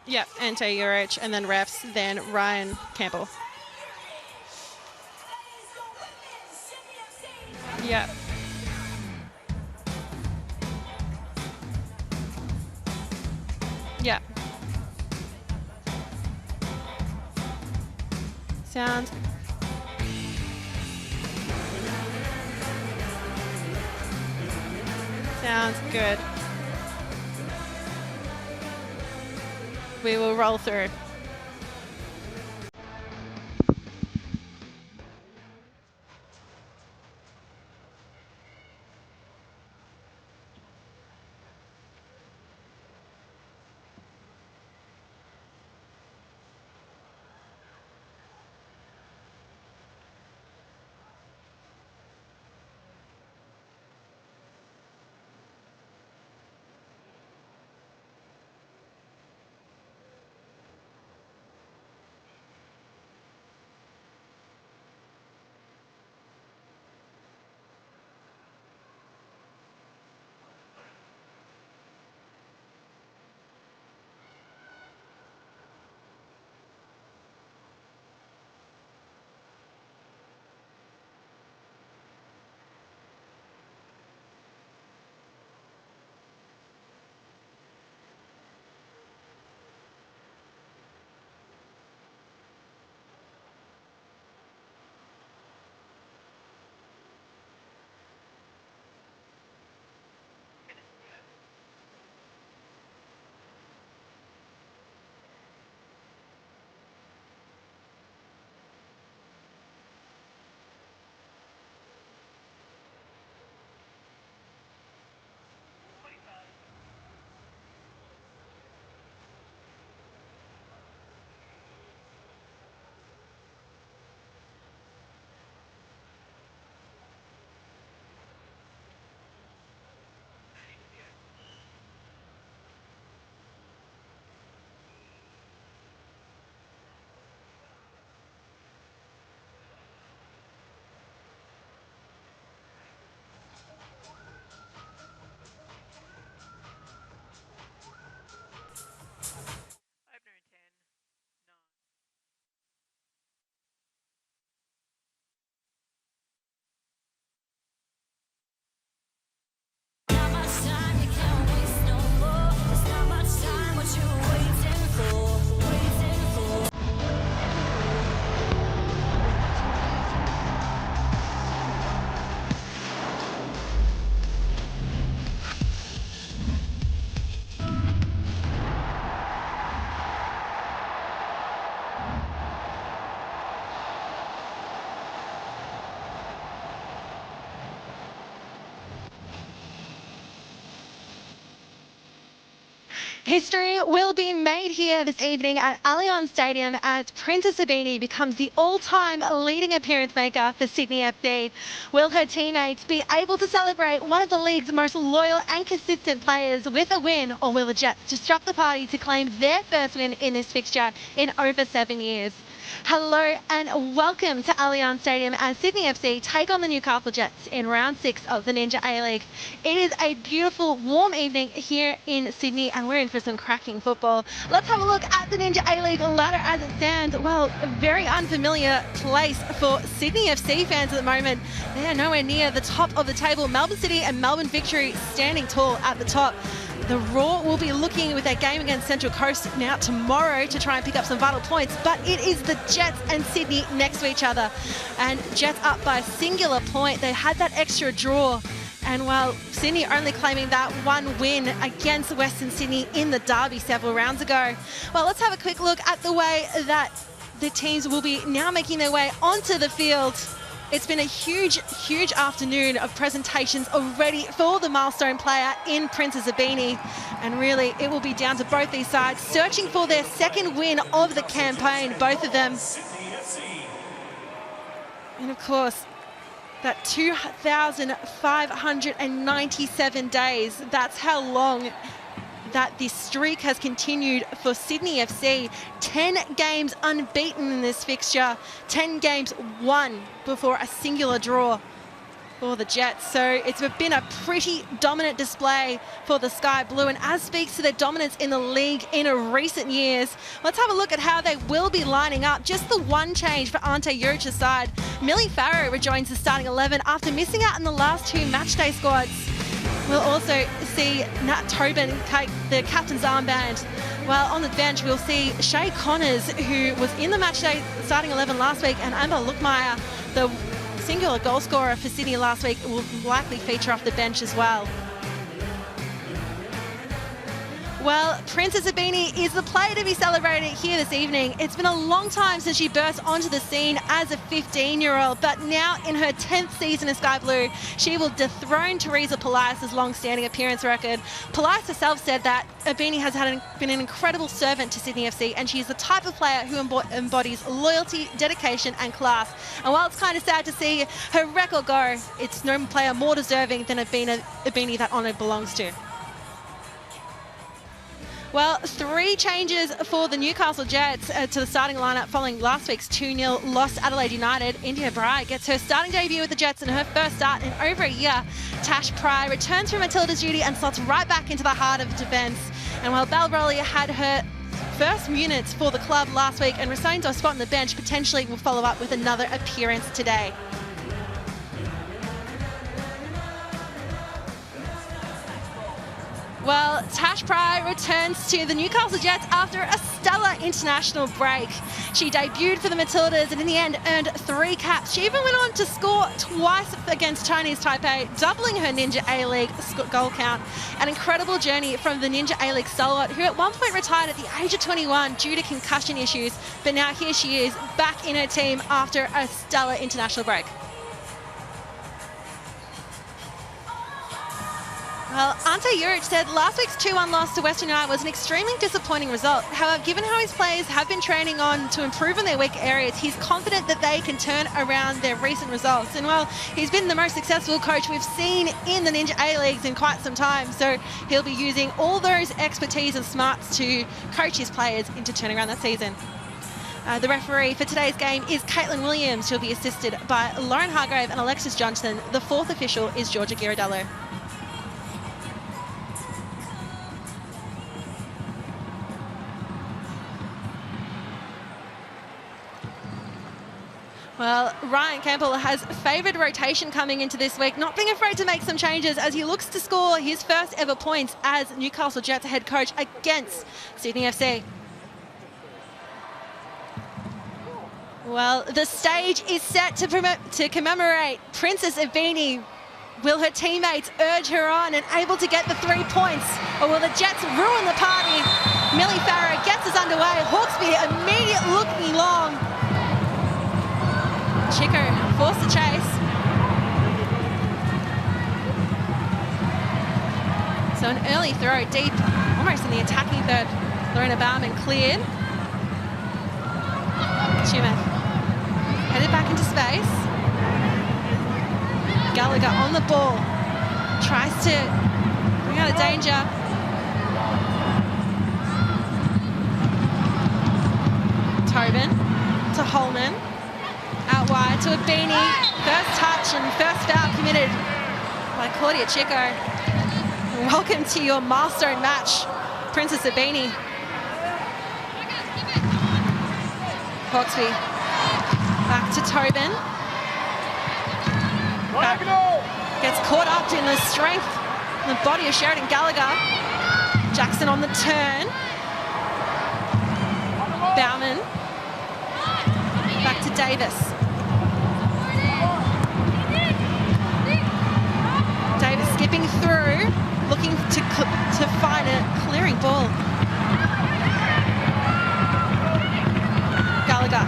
Yep, Ante Juric, and then refs, then Ryan Campbell. Yep. Yep. Sounds good. We will roll through. History will be made here this evening at Allianz Stadium as Princess Sabini becomes the all-time leading appearance maker for Sydney FC. Will her teammates be able to celebrate one of the league's most loyal and consistent players with a win, or will the Jets disrupt the party to claim their first win in this fixture in over 7 years? Hello and welcome to Allianz Stadium as Sydney FC take on the Newcastle Jets in round 6 of the Ninja A-League. It is a beautiful, warm evening here in Sydney and we're in for some cracking football. Let's have a look at the Ninja A-League ladder as it stands. Well, a very unfamiliar place for Sydney FC fans at the moment. They are nowhere near the top of the table. Melbourne City and Melbourne Victory standing tall at the top. The Raw will be looking with their game against Central Coast now tomorrow to try and pick up some vital points, but it is the Jets and Sydney next to each other. And Jets up by a singular point. They had that extra draw. And while Sydney only claiming that one win against Western Sydney in the derby several rounds ago. Well, let's have a quick look at the way that the teams will be now making their way onto the field. It's been a huge, huge afternoon of presentations already for the milestone player in Princess Abini. And really, it will be down to both these sides searching for their second win of the campaign, both of them. And of course, that 2,597 days, that's how long that this streak has continued for Sydney FC. 10 games unbeaten in this fixture, 10 games won before a singular draw. for the Jets. So it's been a pretty dominant display for the Sky Blue, and as speaks to their dominance in the league in recent years. Let's have a look at how they will be lining up. Just the one change for Ante Juric's side. Millie Farrow rejoins the starting 11 after missing out in the last two matchday squads. We'll also see Nat Tobin take the captain's armband. While on the bench, we'll see Shay Connors, who was in the matchday starting 11 last week, and Amber Lookmeyer, the singular goal scorer for Sydney last week, will likely feature off the bench as well. Well, Princess Abini is the player to be celebrated here this evening. It's been a long time since she burst onto the scene as a 15-year-old, but now in her 10th season of Sky Blue, she will dethrone Teresa Polias' long-standing appearance record. Polias herself said that Abini has been an incredible servant to Sydney FC, and she's the type of player who embodies loyalty, dedication and class. And while it's kind of sad to see her record go, it's no player more deserving than Abini that honour belongs to. Well, 3 changes for the Newcastle Jets to the starting lineup following last week's 2-0 loss to Adelaide United. India Bry gets her starting debut with the Jets in her first start in over a year. Tash Pry returns from Matilda's duty and slots right back into the heart of defence. And while Belle Rowley had her first minutes for the club last week and retains her spot on the bench, potentially will follow up with another appearance today. Well, Tash Pry returns to the Newcastle Jets after a stellar international break. She debuted for the Matildas and in the end earned 3 caps. She even went on to score twice against Chinese Taipei, doubling her Ninja A-League goal count. An incredible journey from the Ninja A-League stalwart, who at one point retired at the age of 21 due to concussion issues, but now here she is back in her team after a stellar international break. Well, Ante Juric said last week's 2-1 loss to Western United was an extremely disappointing result. However, given how his players have been training on to improve on their weak areas, he's confident that they can turn around their recent results. And well, he's been the most successful coach we've seen in the Ninja A-Leagues in quite some time, so he'll be using all those expertise and smarts to coach his players into turning around that season. The referee for today's game is Caitlin Williams. She'll be assisted by Lauren Hargrave and Alexis Johnson. The 4th official is Georgia Ghirardello. Well, Ryan Campbell has favoured rotation coming into this week, not being afraid to make some changes as he looks to score his first ever points as Newcastle Jets head coach against Sydney FC. Well, the stage is set to commemorate Princess Abini. Will her teammates urge her on and able to get the 3 points, or will the Jets ruin the party? Millie Farrow gets us underway. Hawkesby immediate looking long. Chico forced the chase. So an early throw deep, almost in the attacking third. Lorena Baumann cleared. Schumeth headed back into space. Gallagher on the ball. Tries to bring out of danger. Tobin to Holman. Out wide to Abini. First touch and first foul committed by Claudia Chico. Welcome to your milestone match, Princess Abini. Hawkesby back to Tobin. Back. Gets caught up in the strength and the body of Sheridan Gallagher. Jackson on the turn. Baumann. Back to Davis. Davis skipping through, looking to find a clearing ball. Gallagher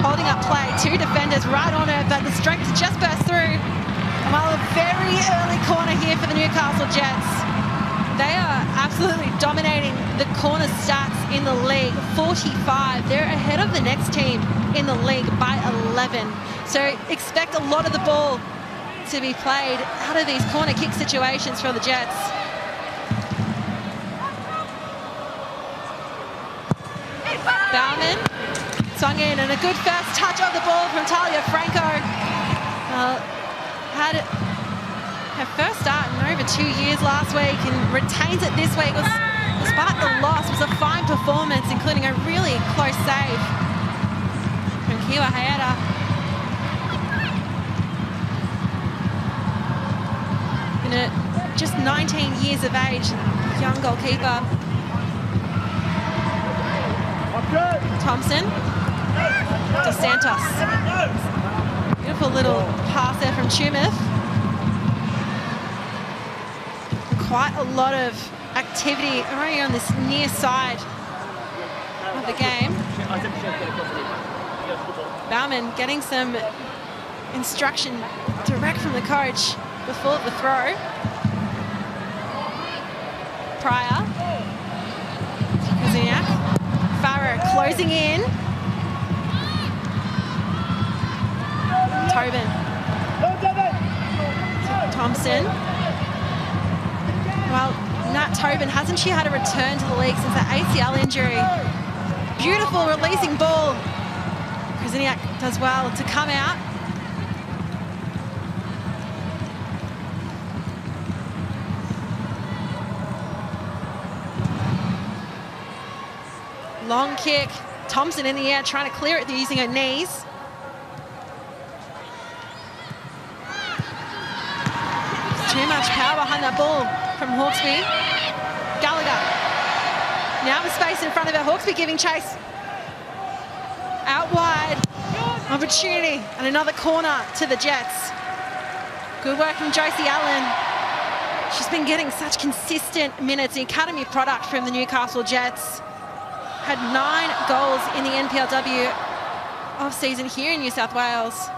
holding up play, 2 defenders right on her, but the strength just burst through. Well, a very early corner here for the Newcastle Jets. They are absolutely dominating the corner stats in the league, 45. They're ahead of the next team in the league by 11. So expect a lot of the ball to be played out of these corner kick situations for the Jets. Baumann swung in, and a good first touch of the ball from Talia Franco. Had first start in over 2 years last week and retains it this week. Despite the loss, it was a fine performance, including a really close save from Kiwa Hayata. Just 19 years of age, young goalkeeper. Thompson, Dos Santos. Beautiful little pass there from Tumith. Quite a lot of activity already on this near side of the game. Bauman getting some instruction direct from the coach before the throw. Pryor. Krzyzniak. Farah closing in. Tobin. Thompson. Well, Nat Tobin, hasn't she had a return to the league since that ACL injury? Beautiful releasing ball. Krzyzniak does well to come out. Long kick. Thompson in the air trying to clear it. They're using her knees. Too much power behind that ball from Hawkesby. Gallagher. Now with space in front of her. Hawkesby giving chase. Out wide. Opportunity. And another corner to the Jets. Good work from Josie Allen. She's been getting such consistent minutes. The academy product from the Newcastle Jets. Had 9 goals in the NPLW off-season here in New South Wales.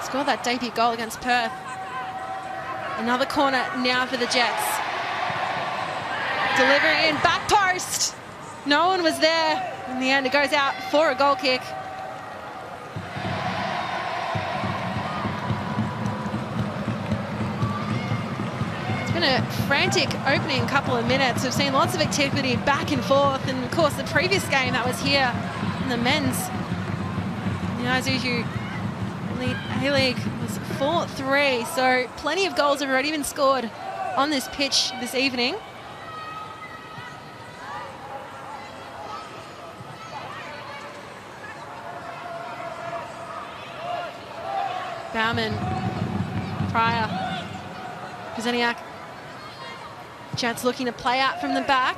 Scored that debut goal against Perth. Another corner now for the Jets. Delivery in, back post. No one was there. In the end, it goes out for a goal kick. Been a frantic opening couple of minutes. We've seen lots of activity back and forth, and of course the previous game that was here in the men's Isuzu Elite A-League was 4-3, so plenty of goals have already been scored on this pitch this evening. Bauman, Pryor, Krzyzniak. Jets looking to play out from the back.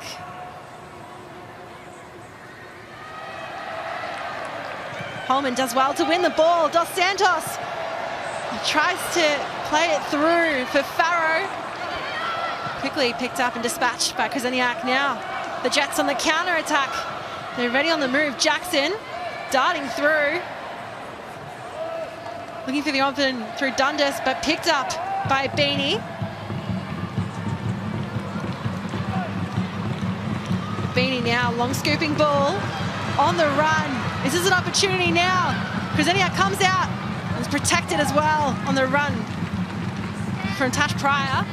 Holman does well to win the ball. Dos Santos tries to play it through for Farrow. Quickly picked up and dispatched by Krzyzniak. Now the Jets on the counter-attack. They're ready on the move. Jackson darting through. Looking for the open through Dundas, but picked up by Beanie. Beanie now, long scooping ball on the run. Is this an opportunity now? Krzyzniak comes out and is protected as well on the run from Tash Pryor.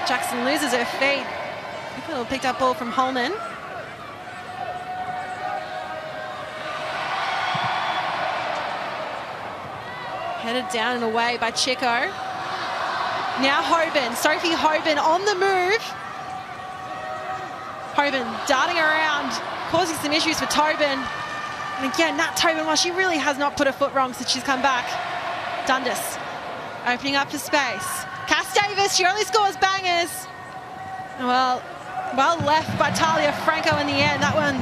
Jackson loses her feet. A little picked up ball from Holman. Headed down and away by Chico. Now Hoban, Sophie Hoban on the move. Hoban darting around, causing some issues for Tobin. And again, Nat Tobin, well, she really has not put her foot wrong since she's come back. Dundas opening up for space. Cass Davis, she only scores bangers. Well left by Talia Franco in the end. That one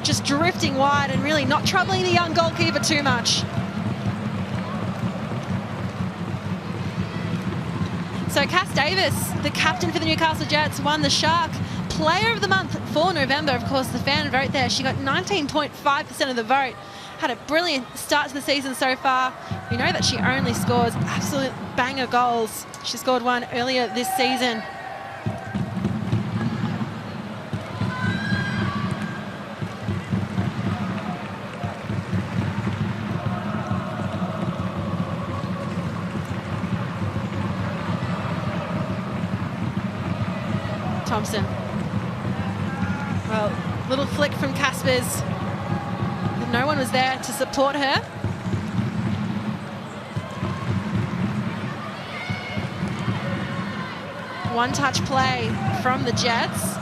just drifting wide and really not troubling the young goalkeeper too much. So Cass Davis, the captain for the Newcastle Jets, won the Shark Player of the Month for November. Of course, the fan vote there. She got 19.5% of the vote. Had a brilliant start to the season so far. We know that she only scores absolute banger goals. She scored one earlier this season. Thompson. Well, Little flick from Caspers. No one was there to support her. One-touch play from the Jets.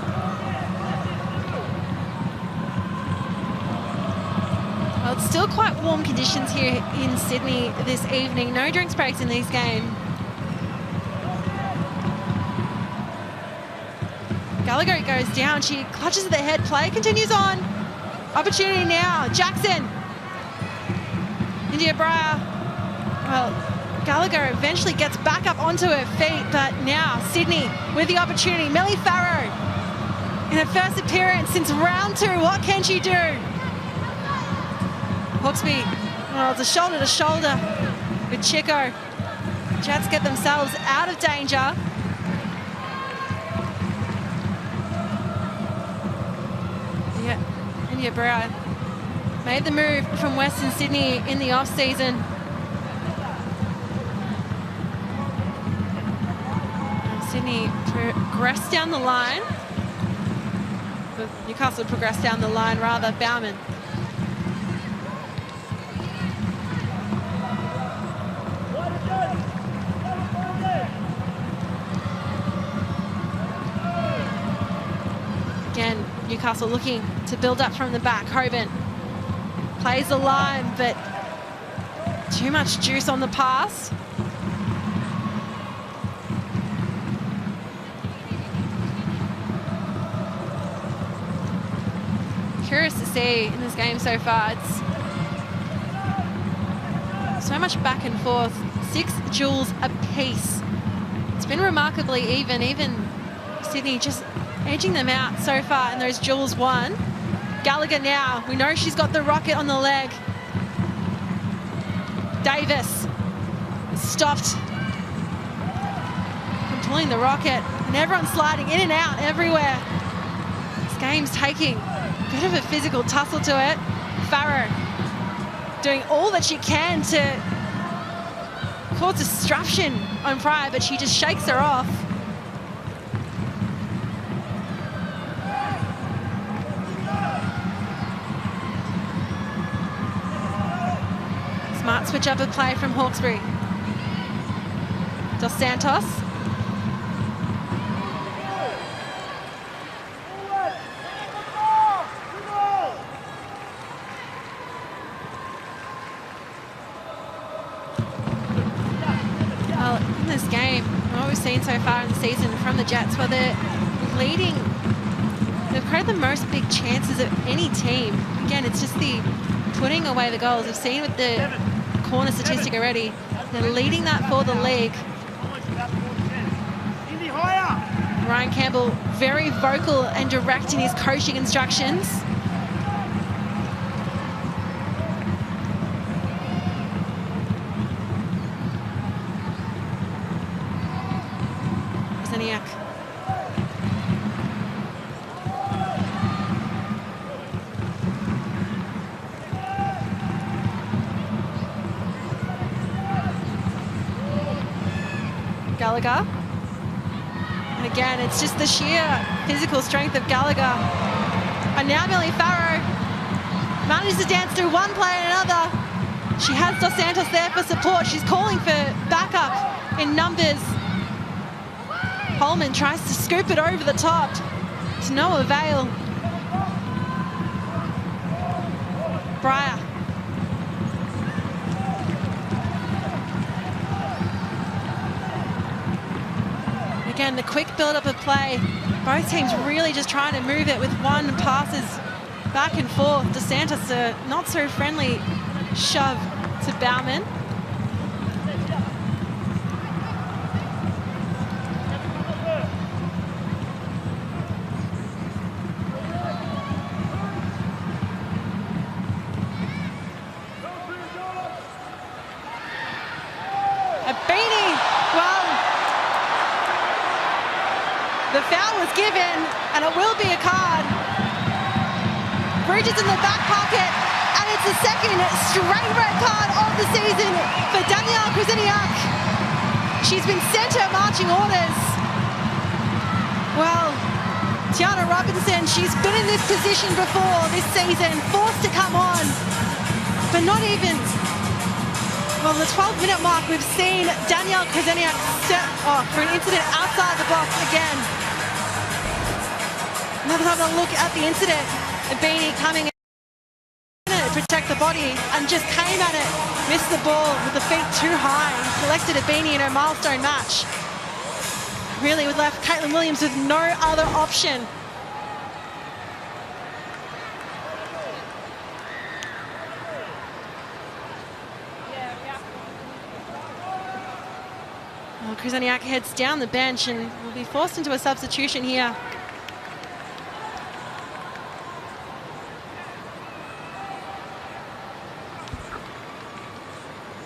Well, it's still quite warm conditions here in Sydney this evening. No drinks breaks in these games. Gallagher goes down. She clutches at the head. Play continues on. Opportunity now. Jackson. India Breyer. Well, Gallagher eventually gets back up onto her feet, but now Sydney with the opportunity. Millie Farrow in her first appearance since round 2. What can she do? Hawkesby, well, it's a shoulder to shoulder with Chico. Jets get themselves out of danger. Yeah, India Breyer made the move from Western Sydney in the off-season. Sydney progressed down the line. Newcastle progressed down the line rather. Bauman. Again, Newcastle looking to build up from the back. Hoban plays the line, but too much juice on the pass. Curious to see in this game so far. It's so much back and forth. 6 duels apiece. It's been remarkably even. Even Sydney just edging them out so far in those duels won. Gallagher now. We know she's got the rocket on the leg. Davis stopped from pulling the rocket, and everyone's sliding in and out everywhere. This game's taking a bit of a physical tussle to it. Farrow doing all that she can to cause disruption on Pryor, but she just shakes her off. Smart switch up of play from Hawkesbury. Dos Santos. Well, in this game, what we've seen so far in the season from the Jets, well, they're leading. They've created the most big chances of any team. Again, it's just the putting away the goals. We've seen with the corner statistic already. They're leading that for the league. Ryan Campbell very vocal and direct in his coaching instructions. Zaniak. Gallagher. And again, it's just the sheer physical strength of Gallagher. And now Millie Farrow manages to dance through one play and another. She has Dos Santos there for support. She's calling for backup in numbers. Holman tries to scoop it over the top to no avail. Breyer. Again, the quick build-up of play. Both teams really just trying to move it with one passes back and forth. Dos Santos, a not so friendly shove to Bauman. The foul was given, and it will be a card. Bridges in the back pocket, and it's the second straight red card of the season for Danielle Krasiniak. She's been sent her marching orders. Well, Tiana Robinson, she's been in this position before this season, forced to come on, but not even, well, the 12-minute mark, we've seen Danielle Kraseniak set off for an incident outside the box again. Another time to look at the incident, Beanie coming in to protect the body and just came at it, missed the ball with the feet too high, selected Beanie in her milestone match. Really would left Caitlin Williams with no other option. Well, Kraseniak heads down the bench and will be forced into a substitution here.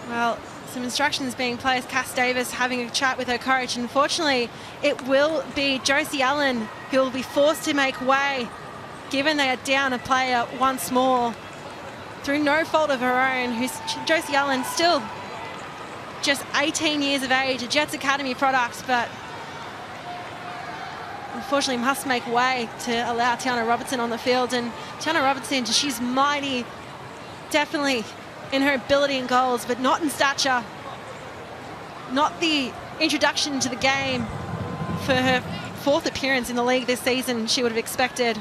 Well, some instructions being placed. Cass Davis having a chat with her coach. Unfortunately, it will be Josie Allen who will be forced to make way, given they are down a player once more through no fault of her own. Josie Allen still just 18 years of age, a Jets Academy product, but unfortunately must make way to allow Tiana Robertson on the field. And Tiana Robertson, she's mighty, definitely in her ability and goals, but not in stature. Not the introduction to the game for her fourth appearance in the league this season she would have expected.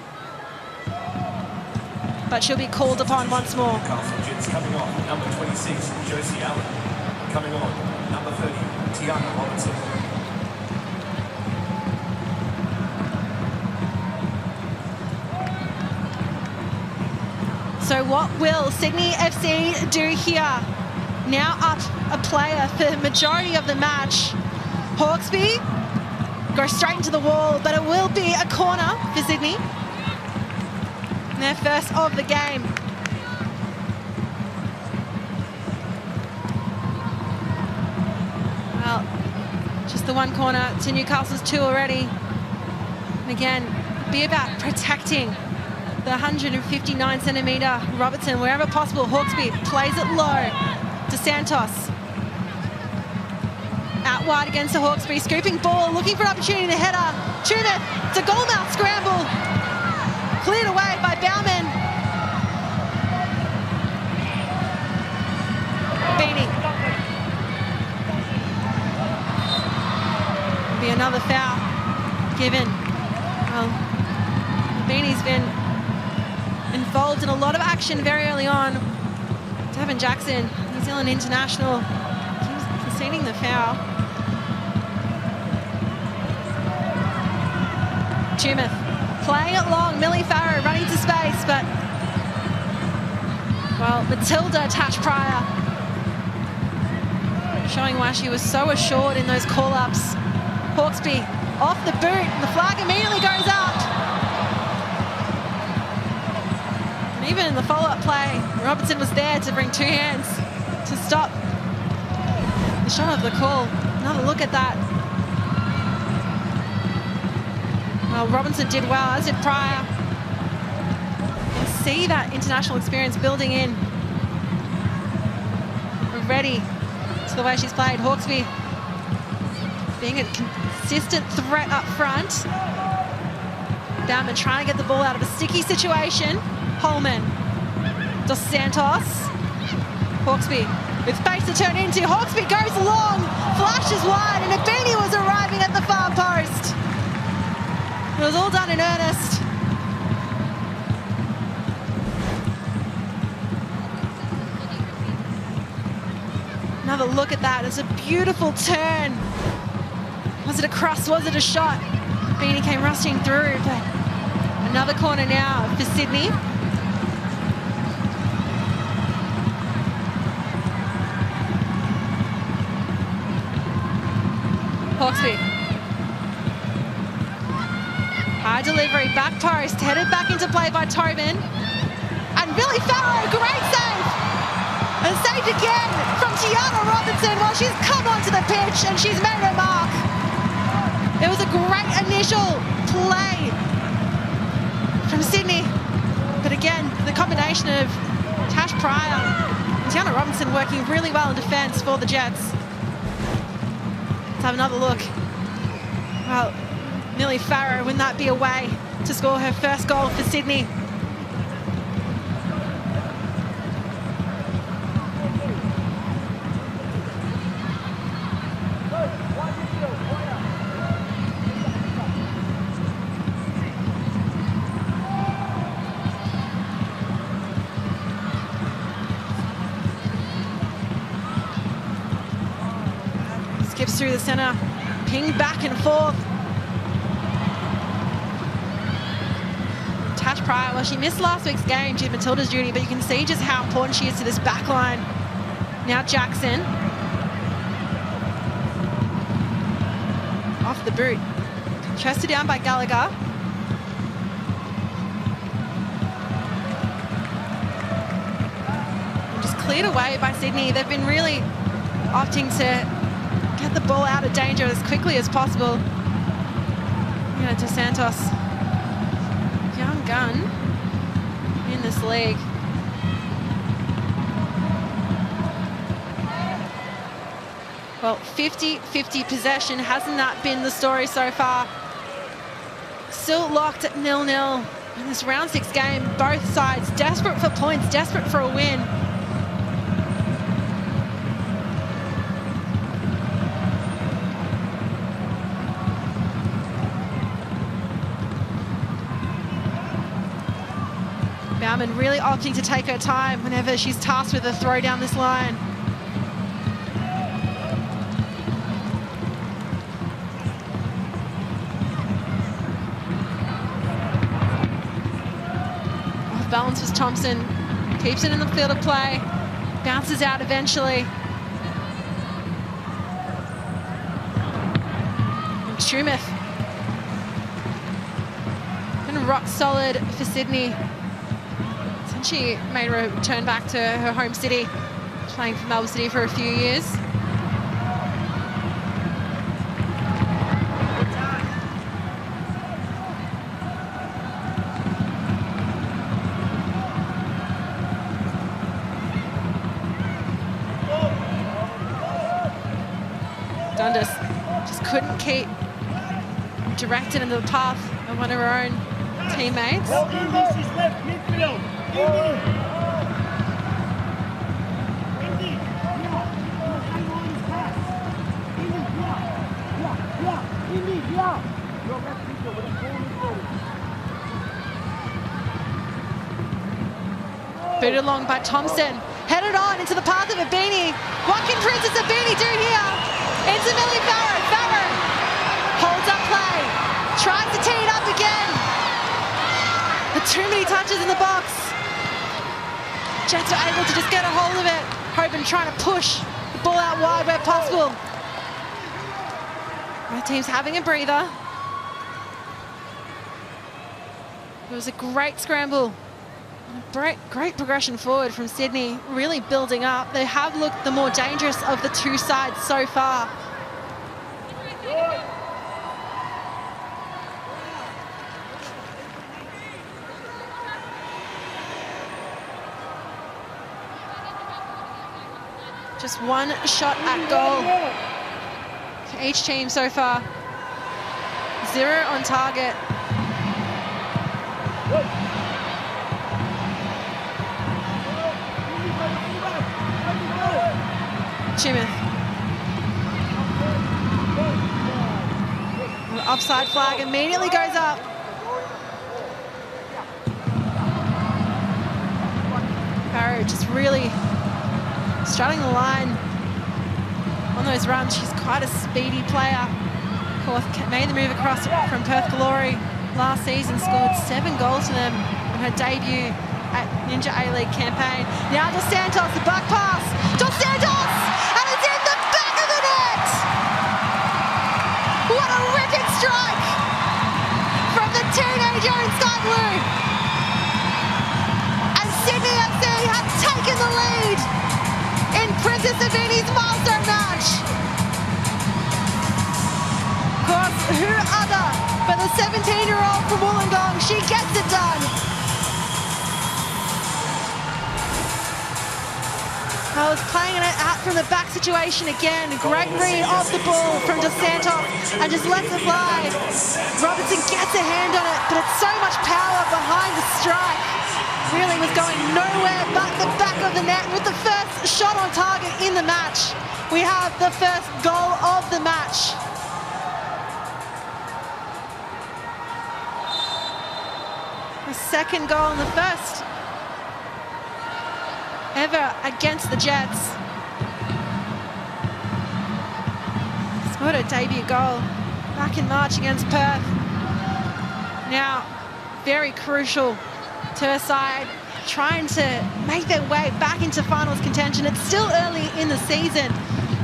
But she'll be called upon once more. Newcastle Jets coming on, number 26, Josie Allen. Coming on, number 30, Tiana Robertson. So what will Sydney FC do here? Now up a player for the majority of the match. Hawkesby goes straight into the wall, but it will be a corner for Sydney. Their first of the game. Well, just the one corner to Newcastle's two already. And again, be about protecting the 159-centimetre Robertson wherever possible. Hawkesby plays it low to Santos. Out wide against the Hawkesby, scooping ball, looking for an opportunity to header. Tumeth, it's a goalmouth scramble. Cleared away by Bauman. Beanie. Be another foul given. Well, Beanie's been involved in a lot of action very early on. Devin Jackson, New Zealand international, keeps conceding the foul. Tumeth playing it long, Millie Farrow running to space, but, well, Matilda Tash-Pryor showing why she was so assured in those call-ups. Hawkesby off the boot, and the flag immediately goes up. And even in the follow-up play, Robertson was there to bring two hands to stop the shot of the call. Another look at that. Well, Robinson did well, as did Pryor. You can see that international experience building in already to the way she's played. Hawkesby being a consistent threat up front. Bauman trying to get the ball out of a sticky situation. Holman, Dos Santos. Hawkesby with space to turn into. Hawkesby goes long, flashes wide, and Abini was arriving at the far post. It was all done in earnest. Another look at that. It's a beautiful turn. Was it a cross? Was it a shot? Beanie came rushing through, but another corner now for Sydney. Hawkesby. High delivery, back post, headed back into play by Tobin. And Millie Farrow, great save! And saved again from Tiana Robinson while she's come onto the pitch and she's made her mark. It was a great initial play from Sydney. But again, the combination of Tash Pryor and Tiana Robinson working really well in defence for the Jets. Let's have another look. Well, Millie Farrow, wouldn't that be a way to score her first goal for Sydney. Skips through the centre, ping back and forth. Tash Pryor, well, she missed last week's game, she did Matilda's duty, but you can see just how important she is to this back line. Now Jackson. Off the boot. Chested down by Gallagher. And just cleared away by Sydney. They've been really opting to get the ball out of danger as quickly as possible. Yeah, Dos Santos, young gun in this league. Well, 50-50 possession. Hasn't that been the story so far? Still locked at 0-0 in this round 6 game. Both sides desperate for points, desperate for a win. Bauman really opting to take her time whenever she's tasked with a throw down this line. Off balance was Thompson. Keeps it in the field of play. Bounces out eventually. And Shumath. And rock solid for Sydney. She made her return back to her home city, playing for Melbourne City for a few years. Dundas just couldn't keep directed into the path of one of her own teammates. Booted along by Thompson. Headed on into the path of Abini. What can Princess Abini do here? Into Millie Farrow. Farrow holds up play. Tries to tee it up again. But too many touches in the box. Jets are able to just get a hold of it. Hoban trying to push the ball out wide where possible. Both teams having a breather. It was a great scramble. Great progression forward from Sydney, really building up. They have looked the more dangerous of the two sides so far. Just one shot at goal for each team so far. 0 on target. Chimeth. The offside flag immediately goes up. Farrow just really straddling the line on those runs. She's quite a speedy player. Of course, made the move across from Perth Glory last season, scored 7 goals for them on her debut at Ninja A-League campaign. Now Dos Santos, the back pass. Dos Santos! And it's in the back of the net! What a ripping strike from the teenager in Sky Blue. And Sydney FC have taken the lead in Princess Abini's milestone match. Of course, who other but the 17-year-old from Wollongong? She gets it done. I was playing it out from the back situation again. Great read off the ball from Dos Santos and just lets it fly. Robertson gets a hand on it, but it's so much power behind the strike. Really was going nowhere but the back of the net with the first shot on target in the match. We have the first goal of the match. The second goal and the first ever against the Jets. Scored a debut goal back in March against Perth. Now, very crucial to her side, trying to make their way back into finals contention. It's still early in the season.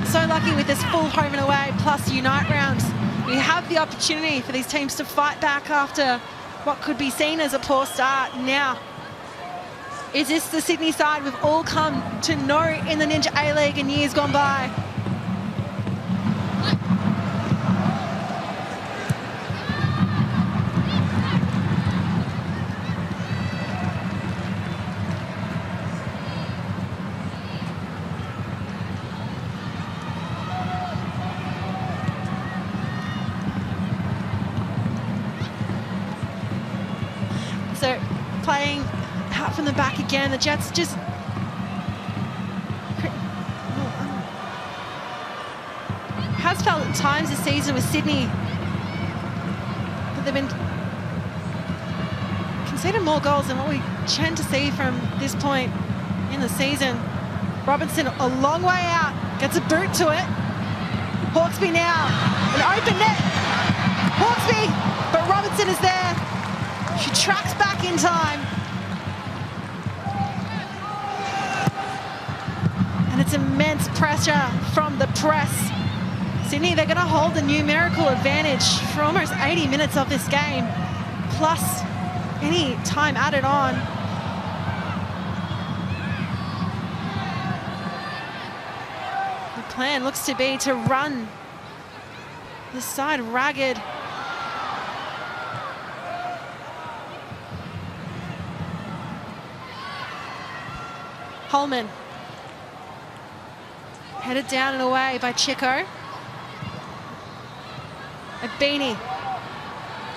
So lucky with this full home and away plus Unite rounds. We have the opportunity for these teams to fight back after what could be seen as a poor start. Now, is this the Sydney side we've all come to know in the Ninja A-League in years gone by? So playing out from the back again, the Jets just has felt at times this season with Sydney that they've been conceded more goals than what we tend to see from this point in the season. Robinson a long way out, gets a boot to it. Hawkesby now, an open net. Hawkesby, but Robinson is there. She tracks back in time. And it's immense pressure from the press. Sydney, they're going to hold the numerical advantage for almost 80 minutes of this game, plus any time added on. The plan looks to be to run this side ragged. Holman. Headed down and away by Chico. Abini.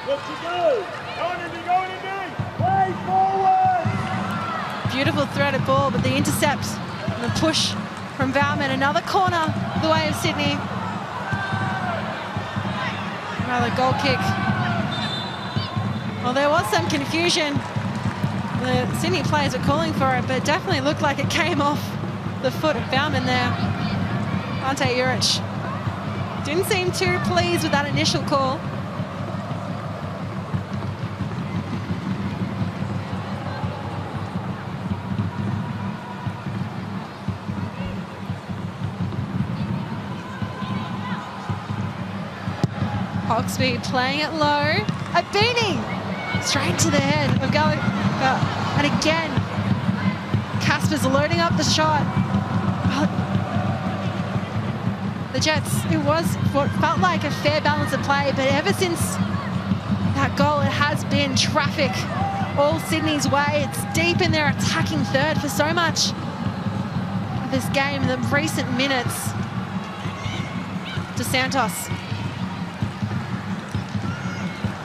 Look to go. Going in, way forward. Beautiful threaded ball, but the intercept and the push from Bauman. Another corner the way of Sydney. Another goal kick. Well, there was some confusion. The Sydney players were calling for it, but it definitely looked like it came off the foot of Bauman there. Ante Juric didn't seem too pleased with that initial call. Hawkesby playing it low. Abini straight to the head of Gallagher. And again, Casper's loading up the shot. The Jets, it was what felt like a fair balance of play, but ever since that goal, it has been traffic all Sydney's way. It's deep in their attacking third for so much of this game in the recent minutes. Dos Santos.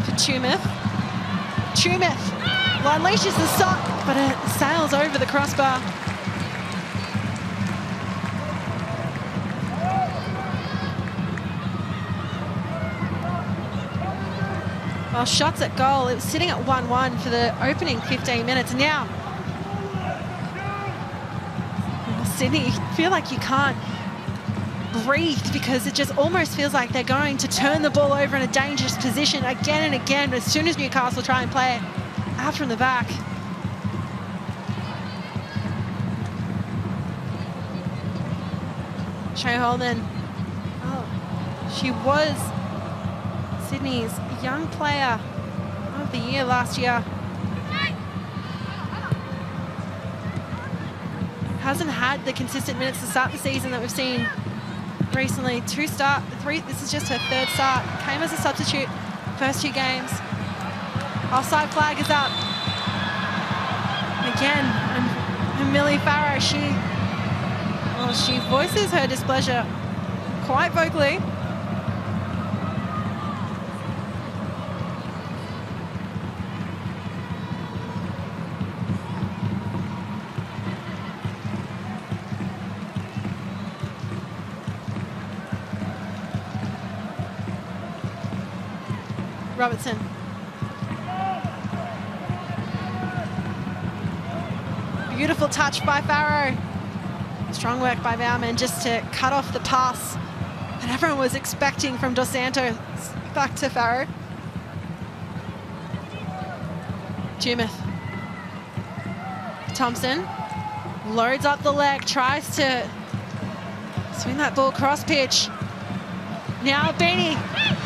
For Tumeth. Tumeth unleashes the shot, but it sails over the crossbar. Well, shots at goal, it was sitting at 1-1 for the opening 15 minutes. Now, Sydney, you feel like you can't breathe because it just almost feels like they're going to turn the ball over in a dangerous position again and again. But as soon as Newcastle try and play it out from the back. Shay Holman. Oh, she was Sydney's Young Player of the Year last year. Hasn't had the consistent minutes to start the season that we've seen recently. This is just her third start. Came as a substitute first two games. Offside flag is up. Again, and Millie Farrow, she Well, she voices her displeasure quite vocally. Robertson. Beautiful touch by Farrow. Strong work by Bauman just to cut off the pass that everyone was expecting from Dos Santos. Back to Farrow. Jumeth. Thompson loads up the leg, tries to swing that ball cross pitch. Now Beanie,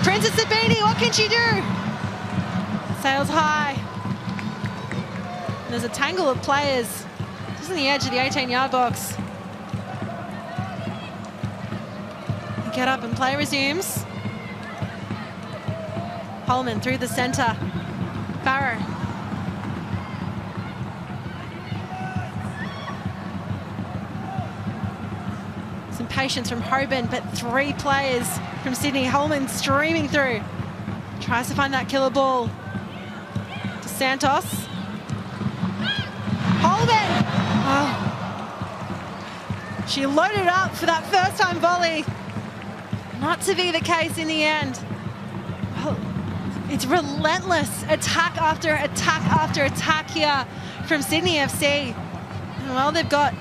Princess Beanie, what can she do? Sails high. And there's a tangle of players just on the edge of the 18-yard box. Get up and play resumes. Holman through the centre. Farrow. Some patience from Hoban, but 3 players from Sydney. Holman streaming through. Tries to find that killer ball. To Santos. Holman! Oh. She loaded up for that first-time volley. Not to be the case in the end. Oh, it's relentless attack after attack after attack here from Sydney FC. And well, they've got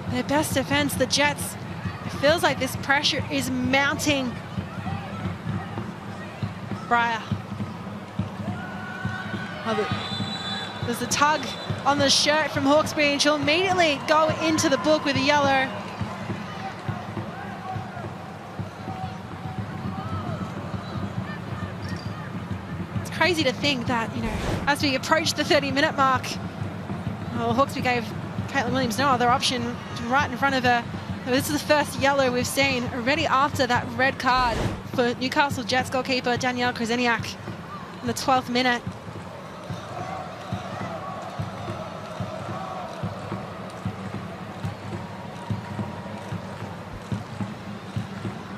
their best defence, the Jets. It feels like this pressure is mounting. Breyer. Oh, there's a tug on the shirt from Hawkesbury, and she'll immediately go into the book with a yellow. Crazy to think that, you know, as we approach the 30-minute mark, well, Hawkesbury gave Caitlin Williams no other option right in front of her. This is the first yellow we've seen already after that red card for Newcastle Jets goalkeeper Danielle Kraseniak in the 12th minute.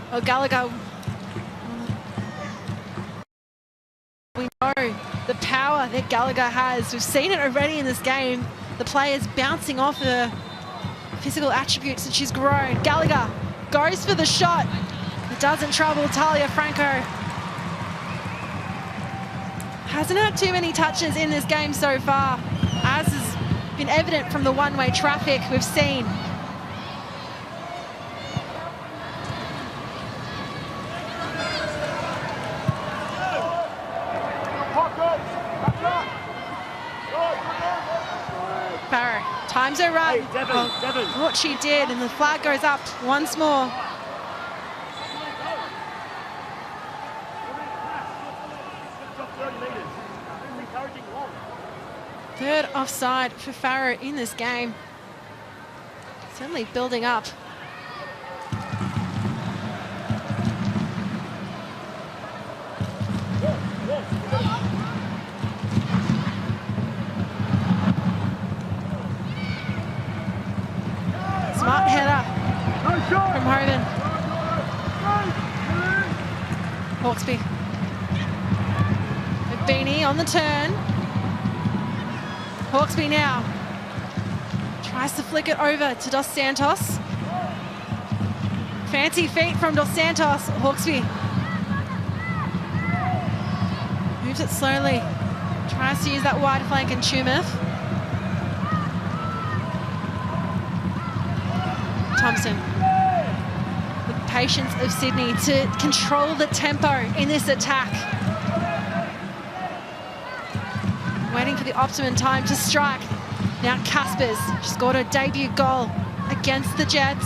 Well, Gallagher, we know the power that Gallagher has. We've seen it already in this game. The players bouncing off the physical attributes that she's grown. Gallagher goes for the shot. It doesn't trouble Talia Franco. Hasn't had too many touches in this game so far, as has been evident from the one-way traffic we've seen. Farrow times her run. Hey, Devon. What she did, and the flag goes up once more. Third offside for Farrow in this game. Certainly building up. Smart header from Hoban. Hawkesbury. Beanie on the turn. Hawkesbury now tries to flick it over to Dos Santos. Fancy feet from Dos Santos. Hawkesbury moves it slowly. Tries to use that wide flank in Tumeth. Thompson. The patience of Sydney to control the tempo in this attack. Waiting for the optimum time to strike. Now Caspers, she scored her debut goal against the Jets.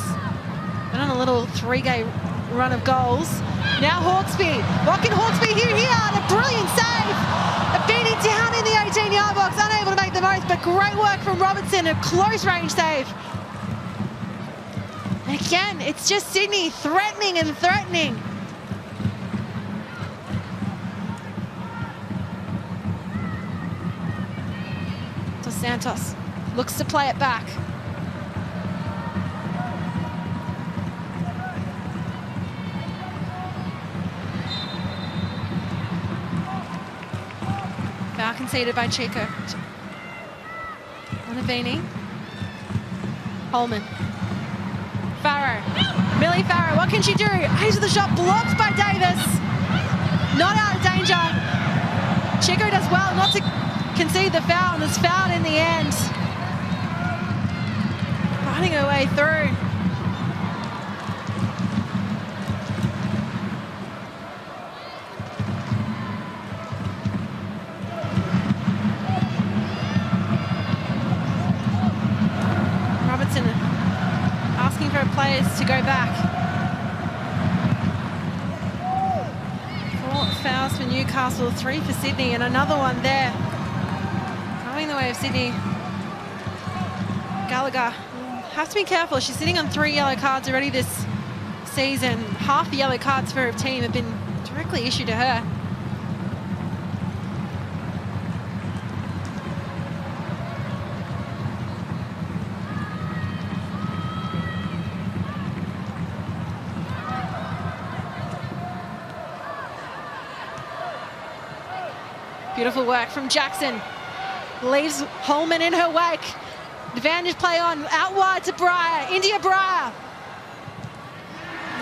Went on a little 3-game run of goals. Now Hawkesbury, what can Hawkesbury do here? And a brilliant save. A beating down in the 18-yard box, unable to make the most, but great work from Robertson, a close range save. And again, it's just Sydney threatening and threatening. Dos Santos looks to play it back. conceded by Chico. Onabini. Holman. Farrow. Millie Farrow, what can she do? Into the shot, blocked by Davis. Not out of danger. Chico does well not to concede the foul, and is fouled in the end. Fighting her way through. Robertson asking for her players to go back. 4 fouls for Newcastle, 3 for Sydney, and another one there. Coming the way of Sydney. Gallagher has to be careful. She's sitting on 3 yellow cards already this season. Half the yellow cards for her team have been directly issued to her. Beautiful work from Jackson. Leaves Holman in her wake. Advantage play on, out wide to Breyer, India Breyer.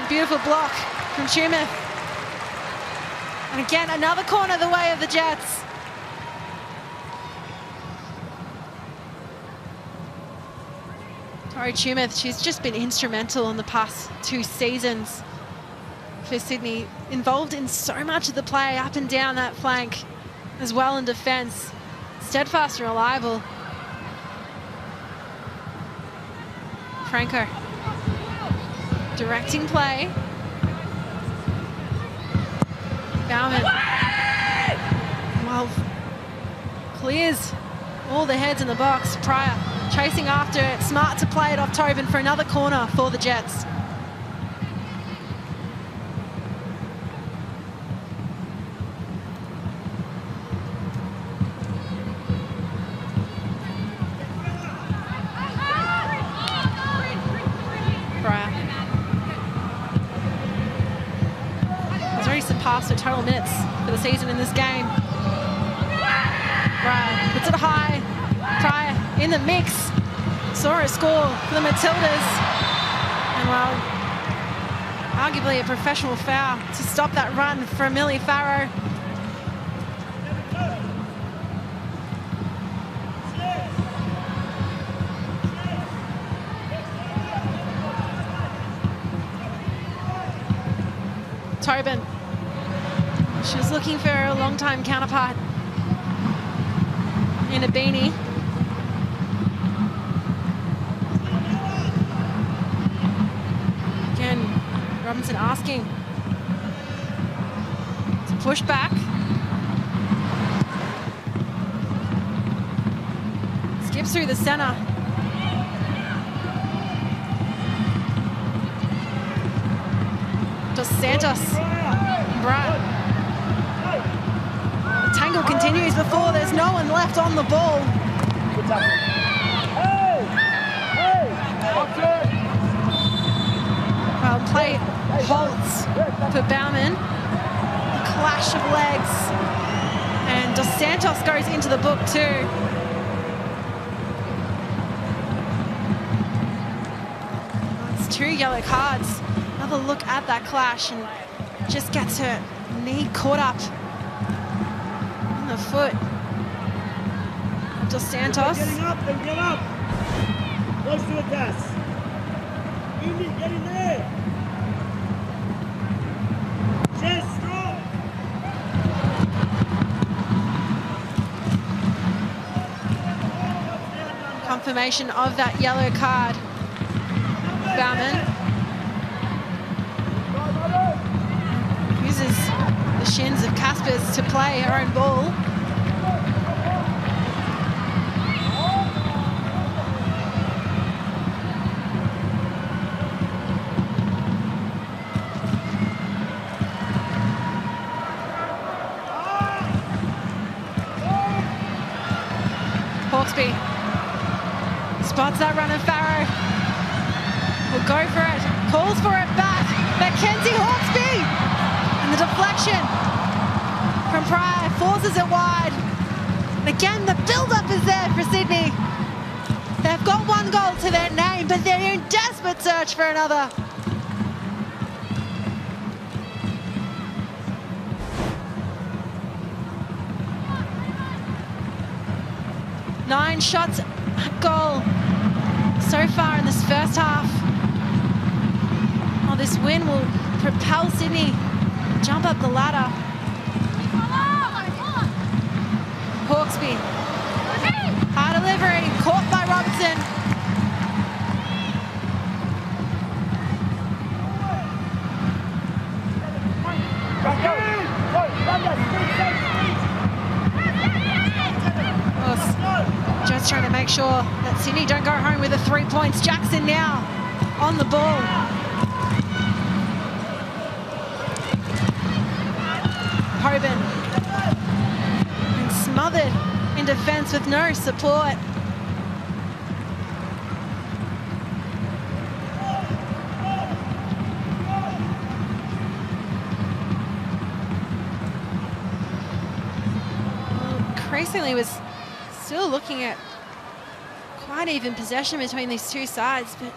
Beautiful block from Tumeth. And again, another corner the way of the Jets. Tori Tumeth, she's just been instrumental in the past 2 seasons for Sydney. Involved in so much of the play up and down that flank, as well in defence. Steadfast and reliable. Franco directing play. Bauman, well, clears all the heads in the box. Pryor chasing after it, smart to play it off Tobin for another corner for the Jets. Surpassed her total minutes for the season in this game. Pryor puts it high. Pryor in the mix. Saw her score for the Matildas. And well, arguably a professional foul to stop that run from Millie Farrow. Tobin. She was looking for a long-time counterpart in a beanie. Again, Robinson asking to push back. Skips through the centre. Dos Santos. Brian. The tangle continues before there's no one left on the ball. Well, play halts for Bauman. A clash of legs. And Dos Santos goes into the book too. It's 2 yellow cards. Another look at that clash and just gets her knee caught up in the foot of Dos Santos. Getting up, then get up. Close to the desk. Indy, get in there. Chest strong. Confirmation of that yellow card. Bauman uses the shins of Caspers to play her own ball. Hawkesby spots that run of Farrow. Will go for it, calls for it back. Mackenzie Hawkesby! And the deflection from Pryor forces it wide. And again, the build-up is there for Sydney. They've got one goal to their name, but they're in desperate search for another. Nine shots at goal so far in this first half. Oh, this win will propel Sydney jump up the ladder. Hawksby, high delivery, caught by Robertson. Oh, just trying to make sure that Sydney don't go home with the 3 points. Jackson now on the ball. Hoban. And smothered in defence with no support. Increasingly was still looking at quite even possession between these two sides, but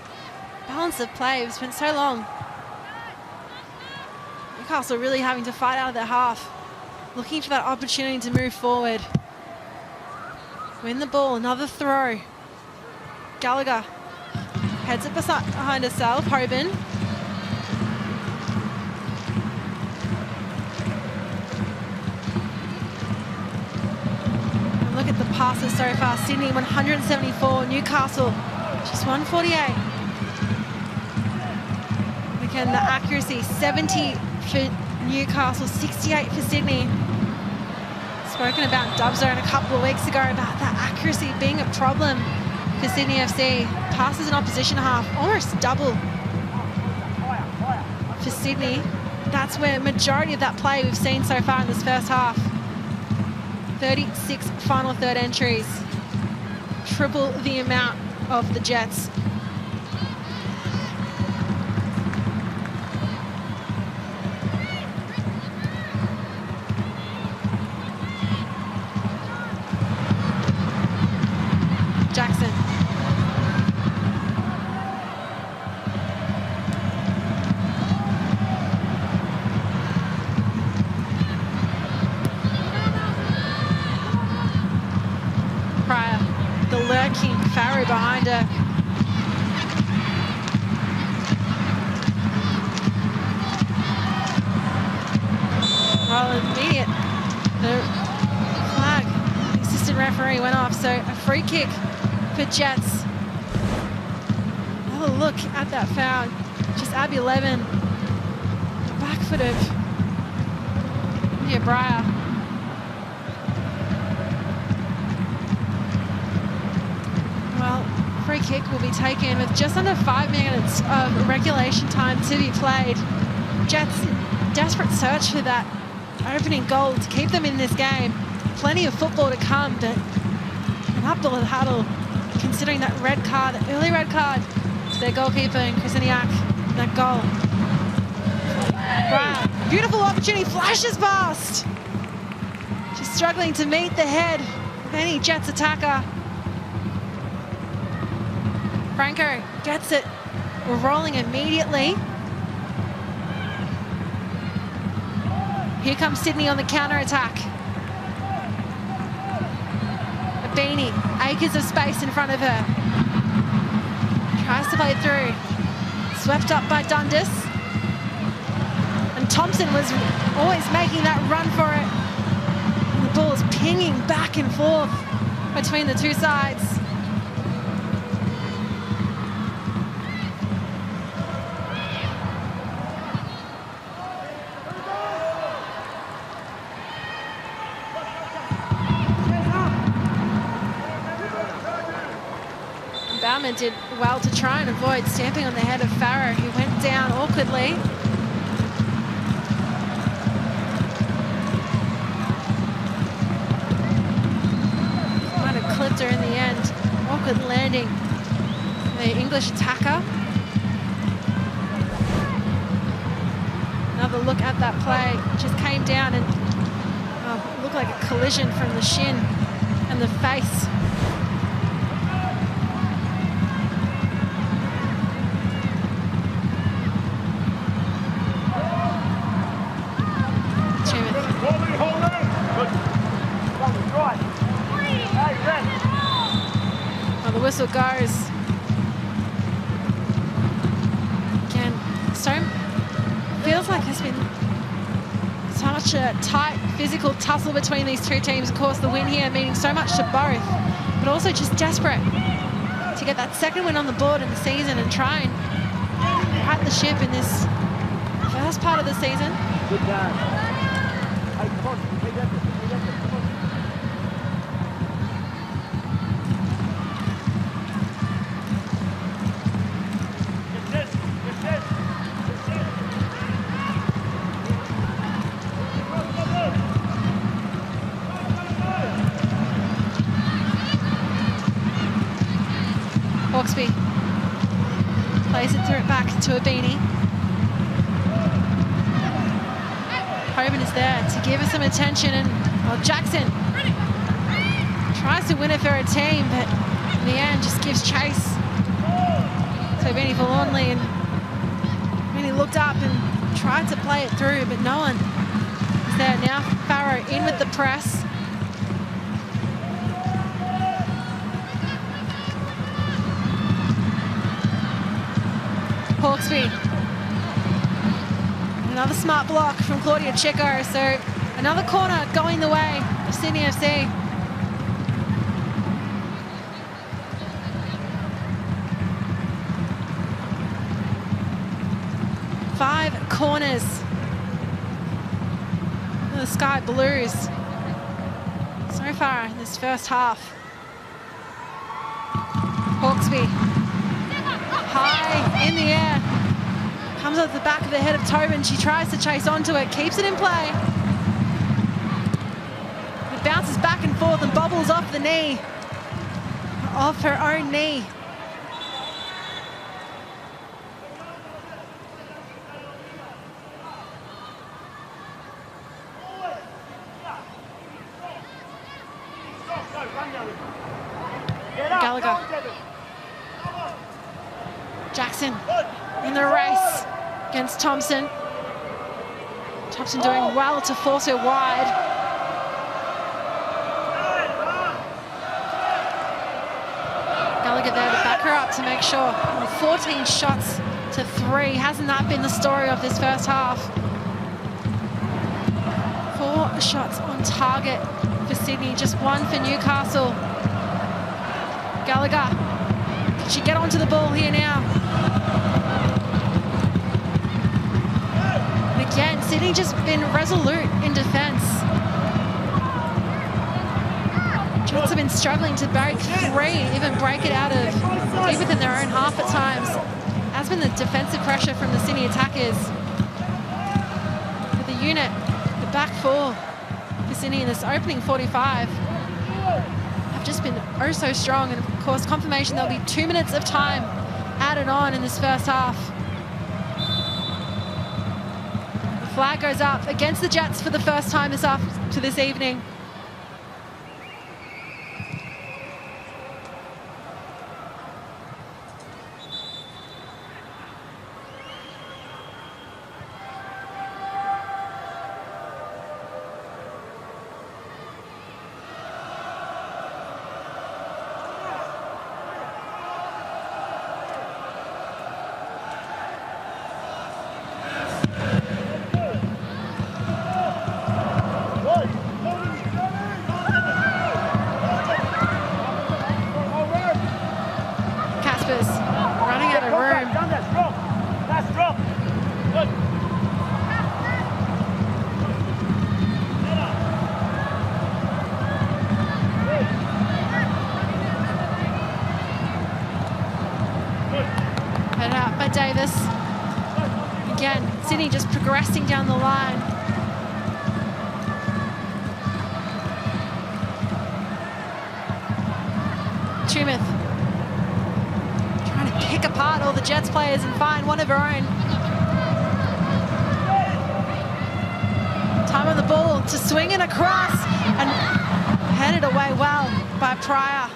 balance of play has spent so long. Newcastle really having to fight out of their half, looking for that opportunity to move forward. Win the ball, another throw. Gallagher heads it behind herself, Hoban. And look at the passes so far. Sydney 174, Newcastle just 148. Again, the accuracy, 70 for Newcastle, 68 for Sydney. Spoken about dub zone a couple of weeks ago about that accuracy being a problem for Sydney FC. Passes in opposition half, almost double for Sydney. That's where majority of that play we've seen so far in this first half. 36 final third entries, triple the amount of the Jets. Jackson. Pryor, the lurking Farrow behind her. Well, immediate. The flag, the assistant referee went off, so a free kick for Jets. Have a look at that foul. Just Abby Levin. Back foot of Breyer. Well, free kick will be taken with just under 5 minutes of regulation time to be played. Jets in desperate search for that opening goal to keep them in this game. Plenty of football to come, but an uphill battle considering that red card, the early red card to their goalkeeper, Krasniak, that goal. Wow, beautiful opportunity, flashes past. Just struggling to meet the head of any Jets attacker. Franco gets it. We're rolling immediately. Here comes Sydney on the counter-attack. Beanie, acres of space in front of her. Tries to play through. Swept up by Dundas. And Thompson was always making that run for it. And the ball is pinging back and forth between the two sides. Bauman did well to try and avoid stamping on the head of Farrow, who went down awkwardly. Might have clipped her in the end. Awkward landing. The English attacker. Another look at that play. Just came down and looked like a collision from the shin and the face. Oh, the whistle goes. Again, so feels like there's been such a tight physical tussle between these two teams. Of course, the win here meaning so much to both, but also just desperate to get that second win on the board in the season and try and right the ship in this first part of the season. Good job. Hey, come on. Take that. Come on. Hawkesby plays it through it back to Abini. Hoban is there to give her some attention, and well, Jackson tries to win it for her team, but in the end just gives chase to Abini forlornly, and Abini looked up and tried to play it through, but no one is there. Now Farrow in with the press. Hawkesby. Another smart block from Claudia Chico. So another corner going the way of Sydney FC. Five corners. The Sky Blues so far in this first half. Hawkesby. High in the air. Comes off the back of the head of Tobin. She tries to chase onto it, keeps it in play. It bounces back and forth and bobbles off the knee. Off her own knee. Gallagher. Jackson in the race against Thompson. Thompson doing well to force her wide. Gallagher there to back her up to make sure. 14 shots to 3. Hasn't that been the story of this first half? 4 shots on target for Sydney, just 1 for Newcastle. Gallagher, can she get onto the ball here now? And again, Sydney just been resolute in defence. Jets have been struggling to break 3, even break it out of within their own half at times. Has been the defensive pressure from the Sydney attackers. But the unit, the back 4 for Sydney in this opening 45, have just been oh so strong, and of course confirmation there'll be 2 minutes of time added on in this first half. The flag goes up against the Jets for the first time this evening. Running out of room. That's drop. Good. Headed out by Davis. Again, Sydney just progressing down the line. Tumith trying to pick apart all the Jets players and find one of her own. Time on the ball to swing it across and headed away well. by Pryor.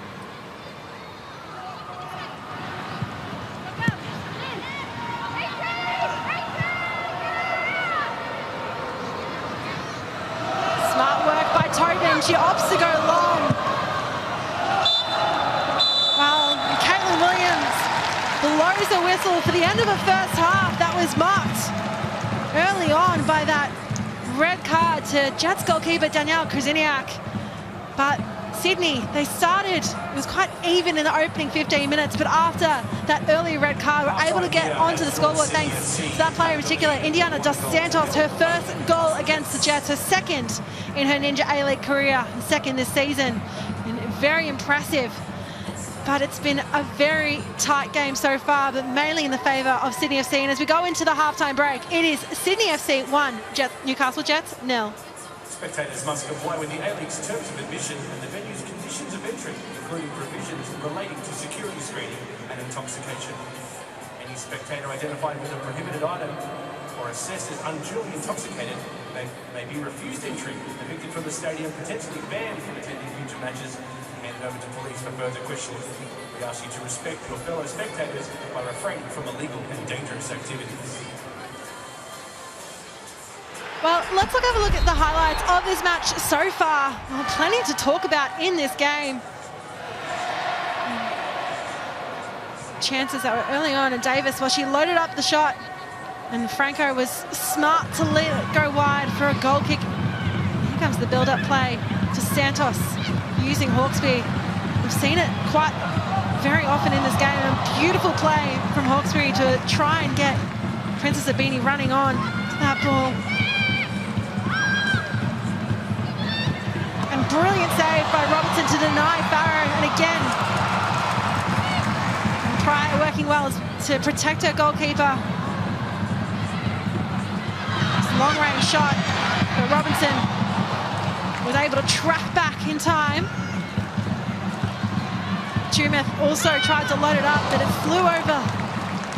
Smart work by Tobin. She opts to go long. Well, Caitlin Williams blows a whistle for the end of the first half. That was marked early on by that red card to Jets goalkeeper Danielle Krzyniak. But Sydney, they started, it was quite even in the opening 15 minutes, but after that early red card, were able to get onto the scoreboard thanks to that player in particular, Indiana Dos Santos, her first goal against the Jets, her second in her Ninja A-League career, second this season, and very impressive. But it's been a very tight game so far, but mainly in the favour of Sydney FC. And as we go into the halftime break, it is Sydney FC 1, Newcastle Jets 0. Spectators must comply with the A-League's terms of admission and the venue's conditions of entry, including provisions relating to security screening and intoxication. Any spectator identified with a prohibited item or assessed as unduly intoxicated may be refused entry, evicted from the stadium, potentially banned from attending future matches, handed over to police for further questioning. We ask you to respect your fellow spectators by refraining from illegal and dangerous activities. Well, let's have a look at the highlights of this match so far. Well, plenty to talk about in this game. Chances that were early on, and Davis, well, she loaded up the shot, and Franco was smart to let it go wide for a goal kick. Here comes the build-up play to Santos using Hawkesby. We've seen it quite very often in this game. A beautiful play from Hawkesby to try and get Princess Abini running on to that ball. And brilliant save by Robertson to deny Farrow, and again, Pryor working well to protect her goalkeeper. Long range shot, but Robinson was able to track back in time. Tumeth also tried to load it up, but it flew over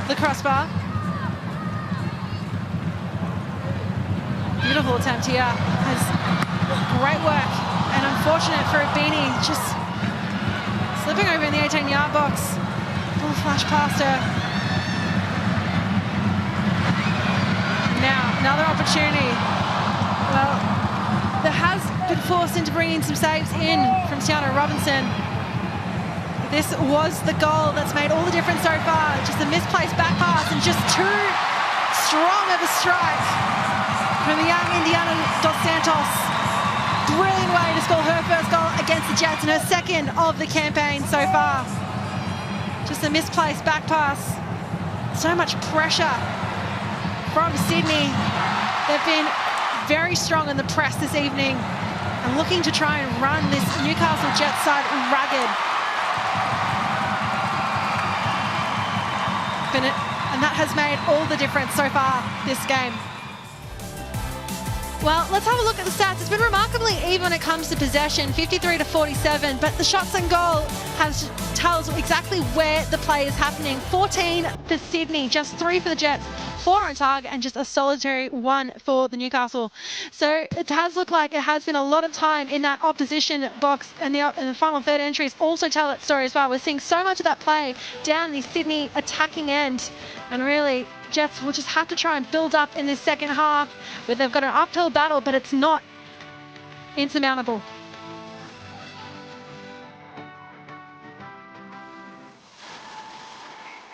the crossbar. Beautiful attempt here. Has great work, and unfortunate for Abini, just slipping over in the 18-yard box. Full flash past her. Now, another opportunity. Well, there has been forced into bringing some saves in from Tiana Robinson. This was the goal that's made all the difference so far. Just a misplaced back pass and just too strong of a strike from the young Indiana Dos Santos. Brilliant way to score her first goal against the Jets and her second of the campaign so far. Just a misplaced back pass. So much pressure from Sydney. They've been very strong in the press this evening and looking to try and run this Newcastle Jets side ragged. And that has made all the difference so far this game. Well, let's have a look at the stats. It's been remarkably even when it comes to possession, 53 to 47, but the shots on goal tells exactly where the play is happening. 14 for Sydney, just 3 for the Jets, 4 on target, and just a solitary 1 for the Newcastle. So it does look like it has been a lot of time in that opposition box, and the final third entries also tell that story as well. We're seeing so much of that play down the Sydney attacking end, and really Jets will just have to try and build up in this second half, where they've got an uphill battle, but it's not insurmountable.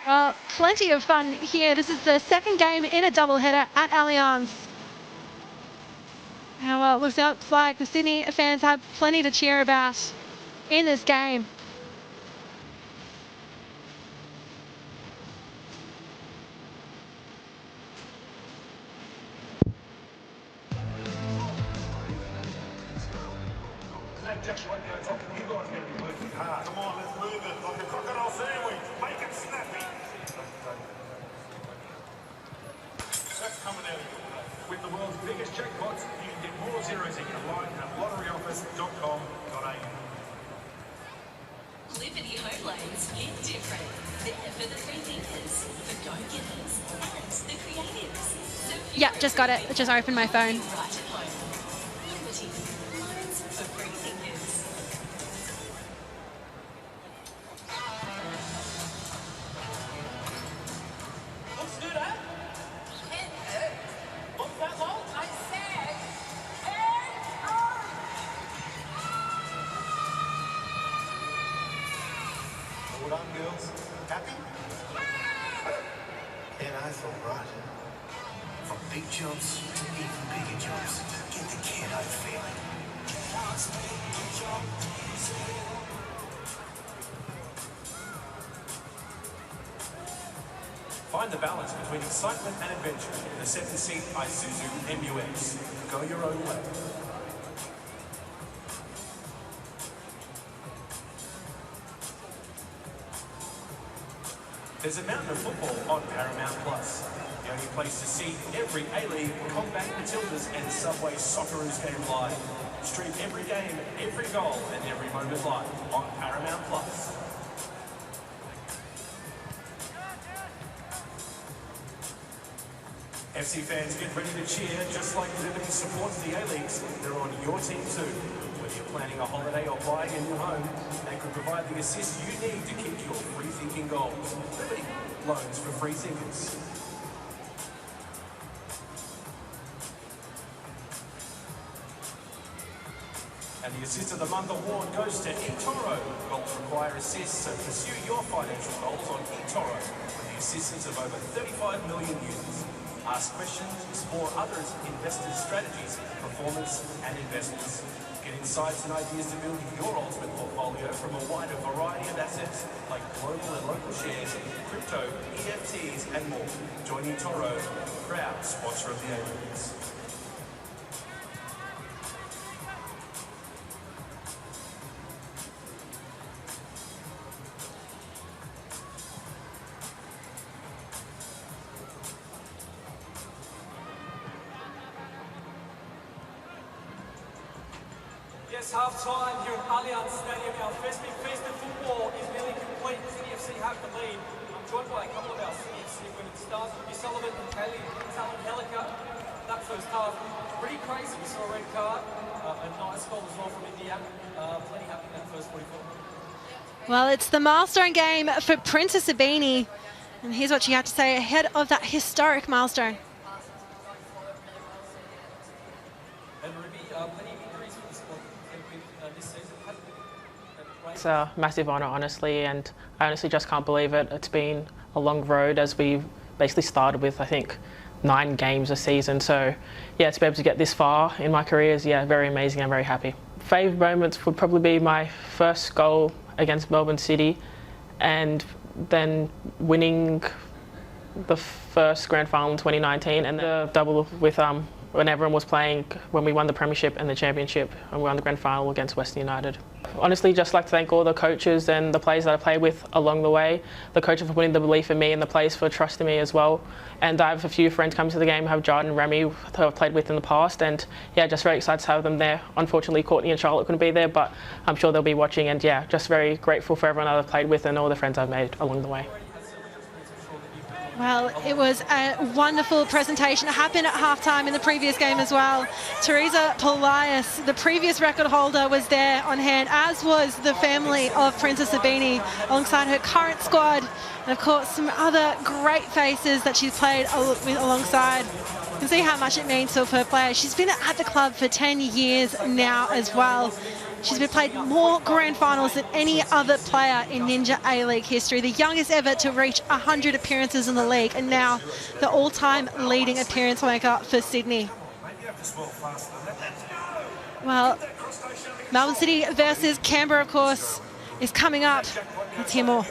Well, plenty of fun here. This is the second game in a doubleheader at Allianz. And well, it looks like the Sydney fans have plenty to cheer about in this game. Come on, let's move it like a crocodile sandwich. Make it snappy. That's coming out of your way. With the world's biggest jackpots, you can get more zeros in your life at lotteryoffice.com.au. Liberty Home Loans, get different. They're for the free thinkers, the go-getters, and the creatives. Yeah, just got it. It just opened my phone. Right at home. Liberty, loans for free thinkers. right? From big jobs to even bigger jobs, get the kiddo feeling. Find the balance between excitement and adventure in the 7-seat Isuzu MU-X. Go your own way. There's a mountain of football on Paramount Plus. The only place to see every A-League, Combat Matildas and Subway Socceroos game live. Stream every game, every goal and every moment live on Paramount Plus. FC fans, get ready to cheer just like Liberty supports the A-Leagues. They're on your team too. Whether you're planning a holiday or buying a new home, they could provide the assist you need to kick your free-thinking goals. Liberty, loans for free thinkers. And the Assist of the Month award goes to eToro. Goals require assists, so pursue your financial goals on eToro with the assistance of over 35 million users. Ask questions, explore others' investors' strategies, performance and investments. Get insights and ideas to build your ultimate portfolio from a wider variety of assets like global and local shares, crypto, EFTs and more. Join eToro, proud sponsor of the A-Leagues. Yes, half-time here at Allianz Stadium. Our first big feast of football is nearly complete. City FC have the lead. I'm joined by a couple of our City FC women stars, Ruby Sullivan and Kaylee Salon-Helica. That first half, pretty crazy. We saw a red card, a nice goal as well from India. Plenty happening in that first 44. Well, it's the milestone game for Princess Abini. And here's what she had to say ahead of that historic milestone. And Ruby, plenty of injuries for the squad this season. It's a massive honour, honestly, and I honestly just can't believe it. It's been a long road as we basically started with, I think, 9 games a season. So, yeah, to be able to get this far in my career is, yeah, very amazing. I'm very happy. Favourite moments would probably be my first goal against Melbourne City and then winning the first grand final in 2019 and the double with when everyone was playing, when we won the premiership and the championship and we won the grand final against Western United. Honestly, just like to thank all the coaches and the players that I played with along the way. The coaches for putting the belief in me and the players for trusting me as well. And I have a few friends coming to the game. I have Jordan and Remy who I've played with in the past, and yeah, just very excited to have them there. Unfortunately, Courtney and Charlotte couldn't be there, but I'm sure they'll be watching, and yeah, just very grateful for everyone that I've played with and all the friends I've made along the way. Well, it was a wonderful presentation. It happened at halftime in the previous game as well. Teresa Polias, the previous record holder, was there on hand, as was the family of Princess Abini, alongside her current squad. And of course, some other great faces that she's played alongside. You can see how much it means to her players. She's been at the club for 10 years now as well. She's been played more grand finals than any other player in Ninja A-League history, the youngest ever to reach 100 appearances in the league, and now the all-time leading appearance maker for Sydney. Well, Melbourne City versus Canberra, of course, is coming up. Let's hear more.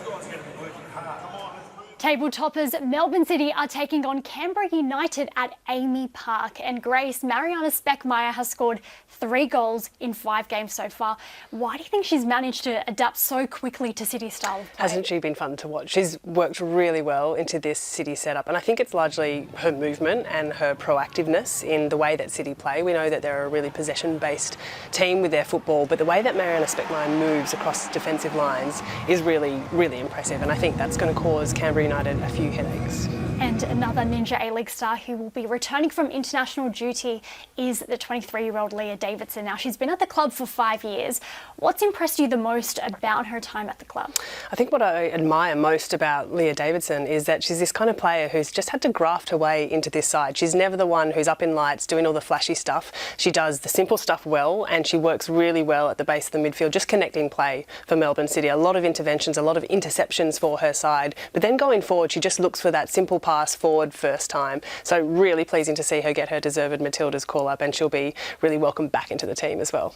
Table toppers Melbourne City are taking on Canberra United at Amy Park, and Grace, Mariana Speckmeyer has scored 3 goals in 5 games so far. Why do you think she's managed to adapt so quickly to City's style of play? Hasn't she been fun to watch? She's worked really well into this City setup, and I think it's largely her movement and her proactiveness in the way that City play. We know that they're a really possession-based team with their football, but the way that Mariana Speckmeyer moves across defensive lines is really, really impressive, and I think that's going to cause Canberra United a few headaches. And another Ninja A-League star who will be returning from international duty is the 23-year-old Leah Davidson. Now, she's been at the club for 5 years. What's impressed you the most about her time at the club? I think what I admire most about Leah Davidson is that she's this kind of player who's just had to graft her way into this side. She's never the one who's up in lights doing all the flashy stuff. She does the simple stuff well, and she works really well at the base of the midfield, just connecting play for Melbourne City. A lot of interventions, a lot of interceptions for her side. But then going forward, she just looks for that simple pass pass forward first time. So really pleasing to see her get her deserved Matilda's call-up, and she'll be really welcome back into the team as well.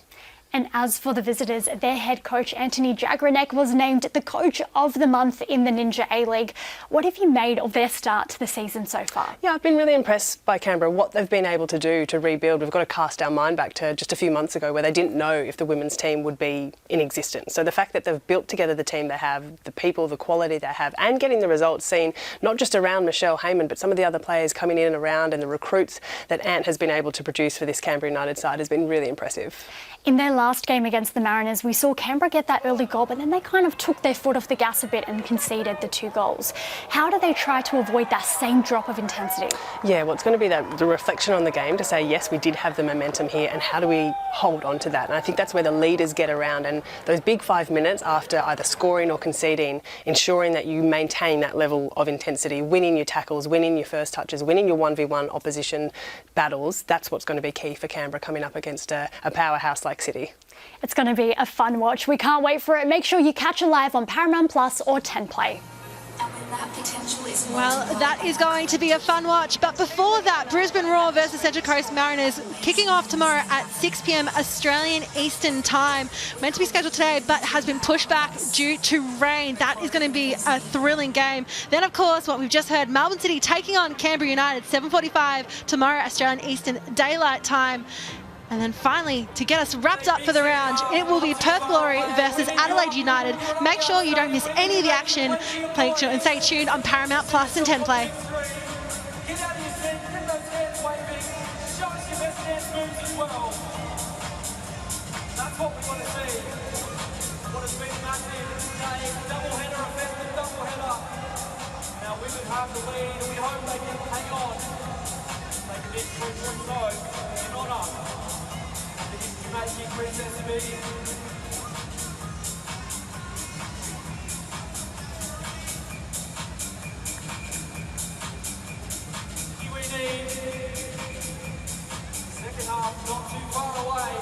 And as for the visitors, their head coach Anthony Jagranek was named the Coach of the Month in the Ninja A-League. What have you made of their start to the season so far? Yeah, I've been really impressed by Canberra, what they've been able to do to rebuild. We've got to cast our mind back to just a few months ago where they didn't know if the women's team would be in existence. So the fact that they've built together the team they have, the people, the quality they have, and getting the results seen not just around Michelle Heyman, but some of the other players coming in and around, and the recruits that Ant has been able to produce for this Canberra United side has been really impressive. In their last game against the Mariners, we saw Canberra get that early goal, but then they kind of took their foot off the gas a bit and conceded the 2 goals. How do they try to avoid that same drop of intensity? Yeah, well, it's going to be the reflection on the game to say, yes, we did have the momentum here, and how do we hold on to that? And I think that's where the leaders get around, and those big 5 minutes after either scoring or conceding, ensuring that you maintain that level of intensity, winning your tackles, winning your first touches, winning your 1v1 opposition battles. That's what's going to be key for Canberra coming up against a powerhouse like City. It's going to be a fun watch. We can't wait for it. Make sure you catch it live on Paramount Plus or 10 Play. Well, that is going to be a fun watch. But before that, Brisbane Roar versus Central Coast Mariners kicking off tomorrow at 6 p.m. Australian Eastern Time. Meant to be scheduled today, but has been pushed back due to rain. That is going to be a thrilling game. Then, of course, what we've just heard, Melbourne City taking on Canberra United, 7:45 tomorrow Australian Eastern Daylight Time. And then finally, to get us wrapped up for the round, it will be Perth Glory versus Adelaide United. Make sure you don't miss any of the action. And stay tuned on Paramount Plus and 10 Play. Get out of your seat, get those hands waving, show us your best dance moves as well. That's what we want to see. What has been massive today, double header, a festive double header. Now women have the lead, and we hope they can hang on. They can hit 3.0 in honour. Magic Princess B. We need second half not too far away.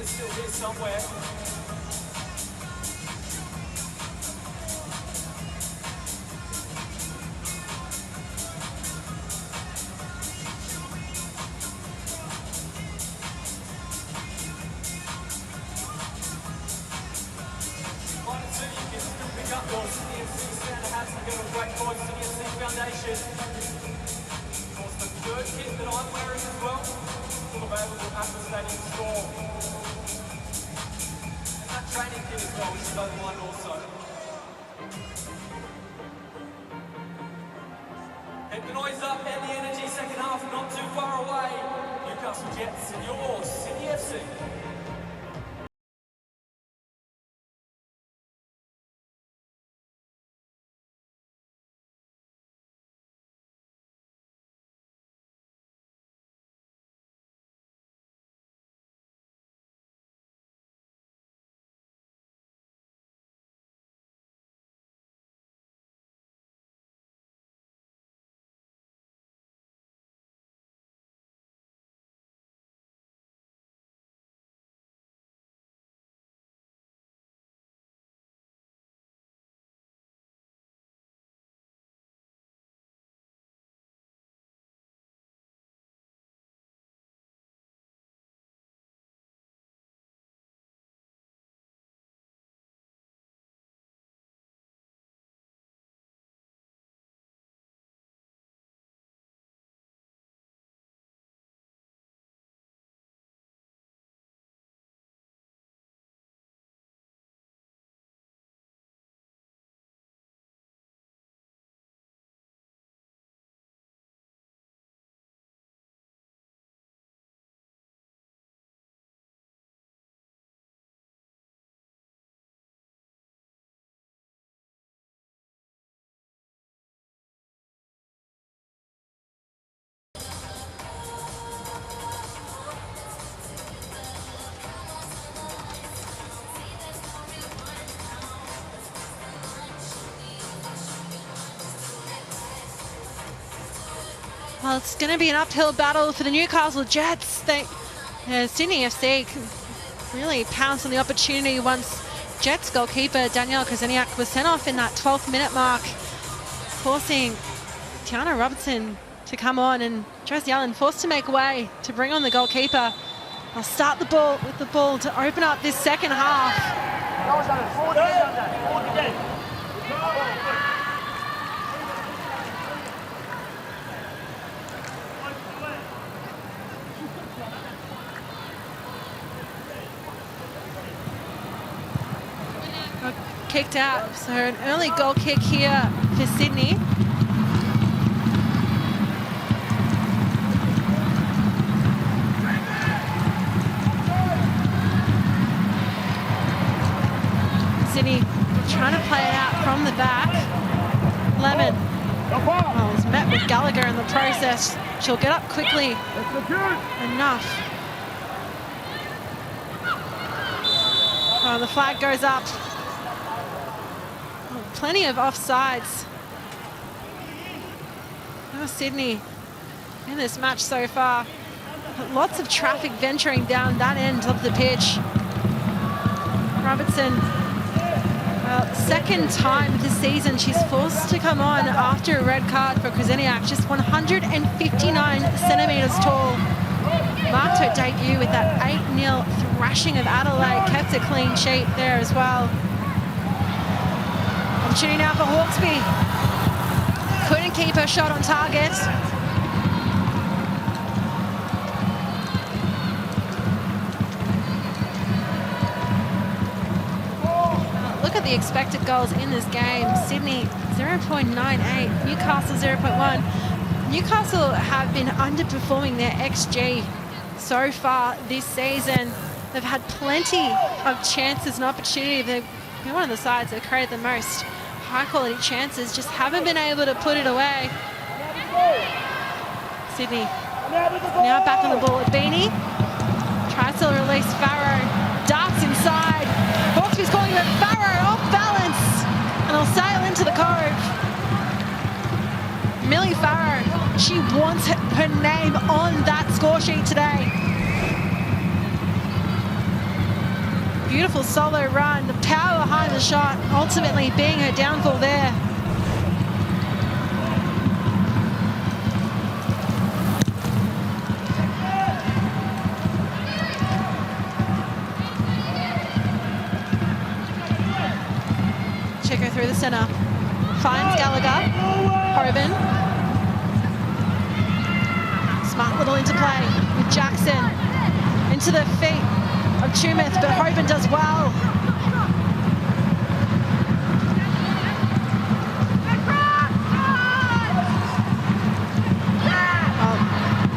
Still here somewhere. You can still pick up your CFC Santa hats and get a great voice CFC Foundation. Of course, the third kit that I'm wearing as well, still available at the stadium store. Training kit as well, which is over one also. Keep the noise up and the energy, second half not too far away. Newcastle Jets and yours, City FC. Well, it's going to be an uphill battle for the Newcastle Jets. Sydney FC really pounced on the opportunity once Jets goalkeeper Danielle Krasniak was sent off in that 12th minute mark, forcing Tiana Robertson to come on, and Josie Allen forced to make way to bring on the goalkeeper. They'll start the ball with the ball to open up this second half. Kicked out, so an early goal kick here for Sydney. Sydney trying to play it out from the back. Lemon was met with Gallagher in the process. She'll get up quickly. Enough. Oh, the flag goes up. Plenty of offsides. Oh, Sydney in this match so far. Lots of traffic venturing down that end of the pitch. Robertson, second time this season she's forced to come on after a red card for Krasniak, just 159 centimetres tall. Marked her debut with that 8-0 thrashing of Adelaide, kept a clean sheet there as well. Opportunity now for Hawkesby. Couldn't keep her shot on target. Look at the expected goals in this game. Sydney 0.98, Newcastle 0.1. Newcastle have been underperforming their XG so far this season. They've had plenty of chances and opportunity. They've been one of the sides that created the most high-quality chances, just haven't been able to put it away. Sydney now back on the ball at Beanie. Tries to release Farrow. Darts inside. Hawkesby's calling it Farrow off balance. And he'll sail into the cove. Millie Farrow, she wants her name on that score sheet today. Beautiful solo run, the power behind the shot, ultimately being her downfall there. Check her through the centre. Finds Gallagher. Hoban. Smart little interplay with Jackson. Into the feet of Tumeth, but Hoban does well.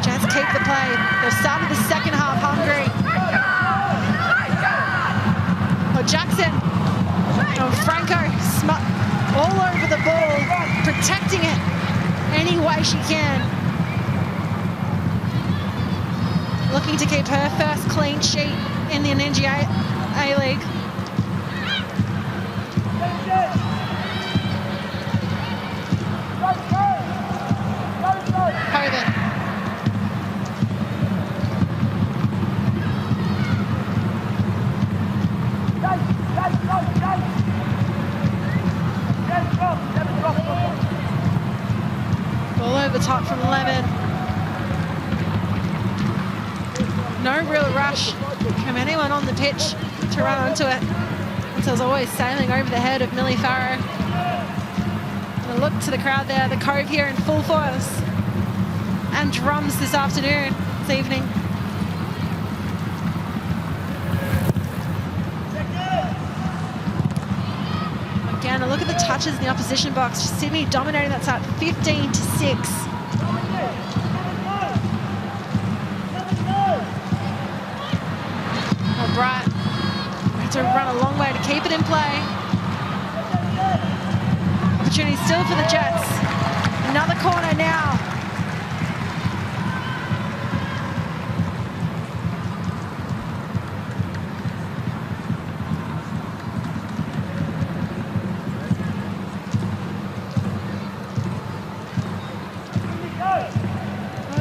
Jets keep the play. They've started the second half hungry. Jackson. Franco all over the ball, protecting it any way she can. Looking to keep her first clean sheet in the NGA A-League. Hogan. Ball over top from Lemon. No real rush from anyone on the pitch to run onto it. So it's always sailing over the head of Millie Farrow. And a look to the crowd there, the Cove here in full force. And drums this afternoon, this evening. Again, a look at the touches in the opposition box. Sydney dominating that side 15-6. Bright had to run a long way to keep it in play. Opportunity still for the Jets. Another corner now.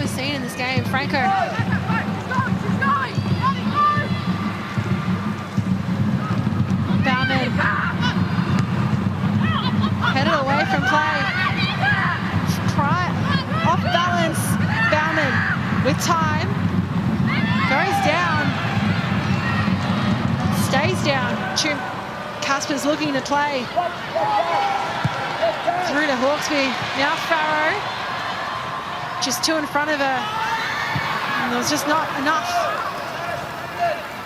seen in this game. Franco. Bauman. Headed away from play. Off balance. Bauman with time. Goes down. Stays down. Casper's looking to play. Through to Hawkesby. Now Farrow. Just two in front of her. And there was just not enough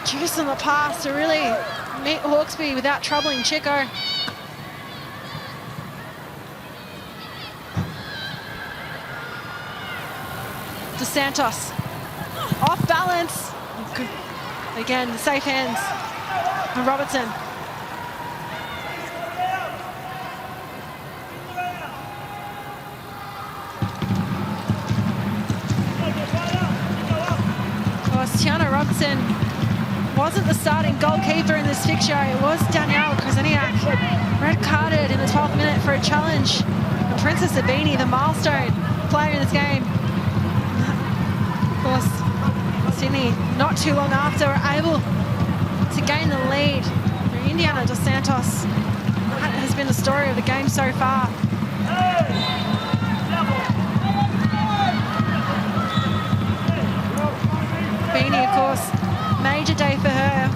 juice on the pass to really meet Hawkesby without troubling Chico. DeSantos. Off balance. Good. Again, safe hands. And Robertson. Tiana Robertson wasn't the starting goalkeeper in this fixture. It was Danielle Krasniak, red carded in the 12th minute for a challenge. And Princess Abini, the milestone player in this game. Of course, Sydney, not too long after, were able to gain the lead through Indiana Dos Santos. That has been the story of the game so far. Beanie, of course, major day for her.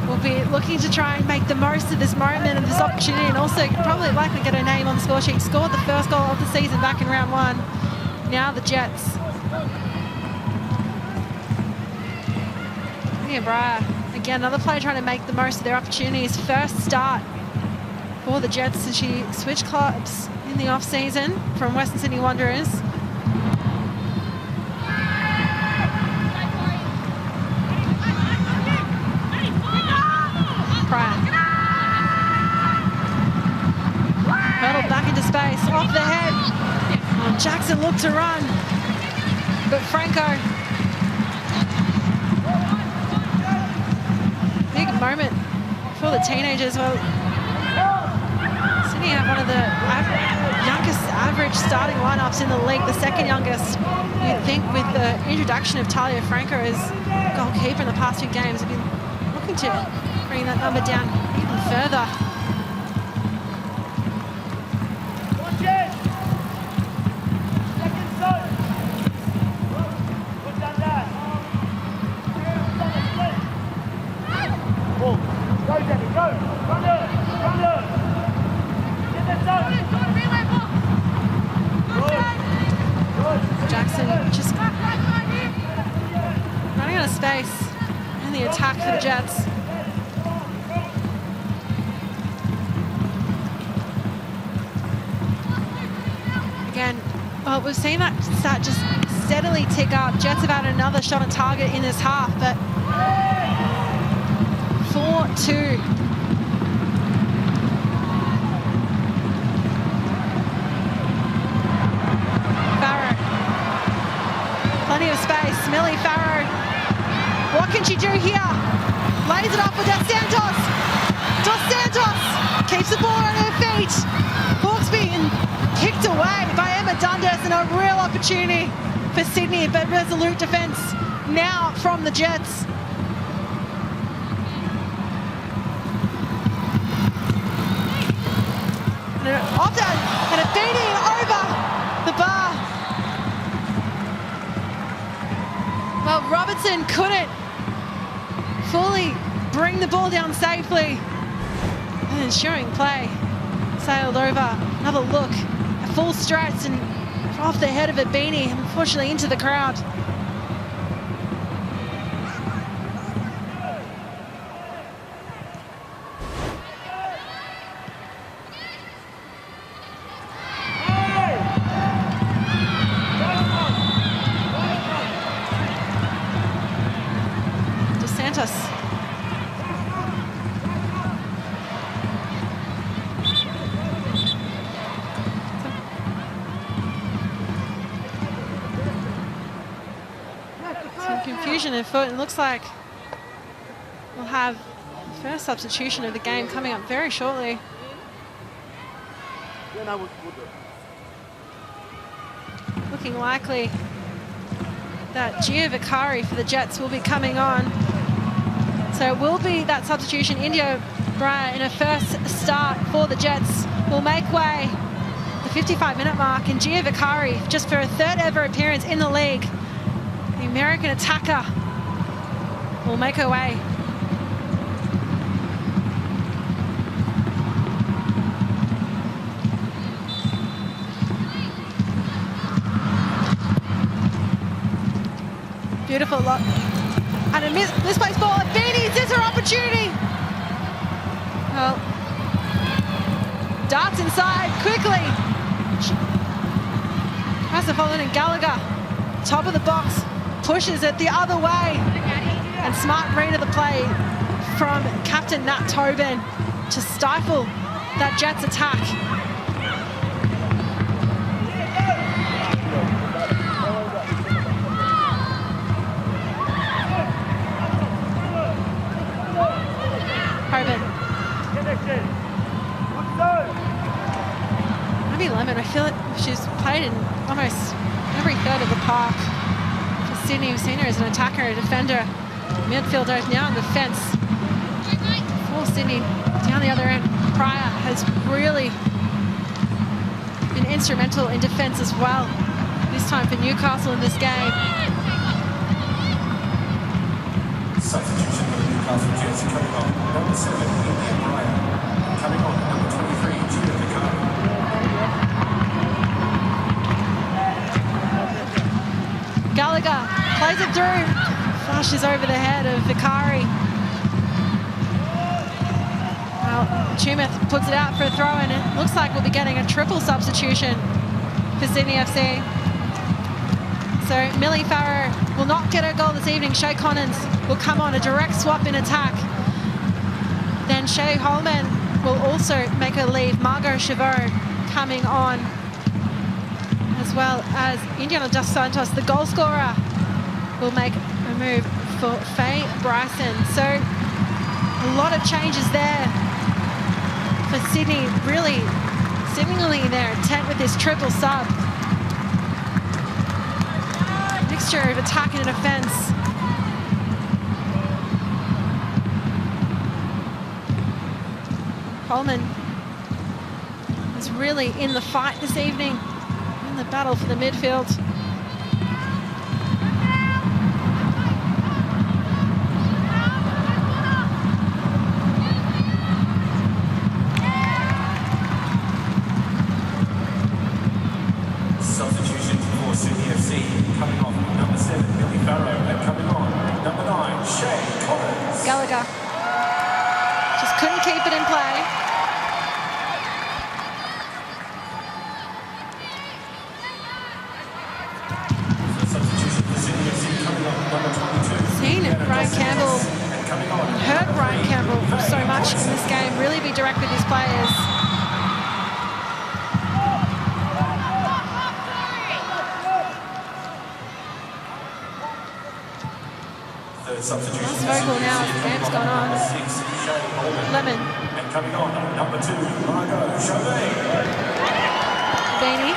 Will be looking to try and make the most of this moment and this opportunity, and also probably likely get her name on the score sheet. Scored the first goal of the season back in round 1. Now the Jets. Mia Breyer, again, another player trying to make the most of their opportunities. First start for the Jets since she switched clubs in the off-season from Western Sydney Wanderers. Hurdled back into space, off the head. Oh, Jackson looked to run, but Franco. Big moment for the teenagers. Well, Sydney have one of the youngest average starting lineups in the league, the second youngest. You'd think with the introduction of Talia Franco as goalkeeper in the past 2 games, have been looking to bring that number down even further. Jackson just running out of space in the attack for the Jets. Again, well, we've seen that start just steadily tick up. Jets have had another shot on target in this half, but 4-2. Farrow. Plenty of space. Millie Farrow. What can she do here? Lays it up for Dos Santos. Dos Santos keeps the ball on her feet. Hawkesby kicked away by Emma Dundas, and a real opportunity for Sydney, but resolute defence now from the Jets. Off that, and a beating over the bar. Well, Robertson couldn't fully bring the ball down safely. And ensuring play sailed over. Another look, a full stretch, and off the head of a beanie, unfortunately into the crowd. Confusion in foot, and looks like we'll have the first substitution of the game coming up very shortly. Yeah, no, we'll do it. looking likely that Gio Vicari for the Jets will be coming on. So it will be that substitution. India Bryant in her first start for the Jets will make way the 55-minute mark, and Gio Vicari, just for her third ever appearance in the league, the American attacker, will make her way. Beautiful look. And a misplaced ball. And Beanie, this is her opportunity. Well, darts inside quickly. Has to follow in Gallagher. Top of the box. Pushes it the other way. And smart read of the play from captain Nat Tobin to stifle that Jets attack. Maybe Lemon, I feel like she's played in almost every third of the park for Sydney. We've seen her as an attacker, a defender, midfielder, now on the fence for Sydney. Down the other end, Pryor has really been instrumental in defence as well, this time for Newcastle in this game. Substitution for the Newcastle Jets coming on. Number 7, India Bryant. Coming on, number 23, Gio Vicari. Gallagher plays it through. Flashes over the head of Vicari. Well, Tumeth puts it out for a throw, and it looks like we'll be getting a triple substitution for Sydney FC. So Millie Farrow will not get her goal this evening. Shay Connors will come on, a direct swap in attack. Then Shay Holman will also make her leave. Margot Chavot coming on, as well as Indiana Dos Santos, the goal scorer, will make a move for Faye Bryson. So a lot of changes there for Sydney, really seemingly their intent with this triple sub. Mixture of attack and defence. Coleman is really in the fight this evening, in the battle for the midfield. Substitution for Sydney FC. Coming off, number 7, Millie Farrow. And coming on, number 9, Shay Connors. Gallagher just couldn't keep it in play. Seen Brian Campbell and heard Brian Campbell so much in this game really be direct with his players. Last vocal now as the game's gone on. Lemon. And coming on, number 2, Margot Chavot. Beanie.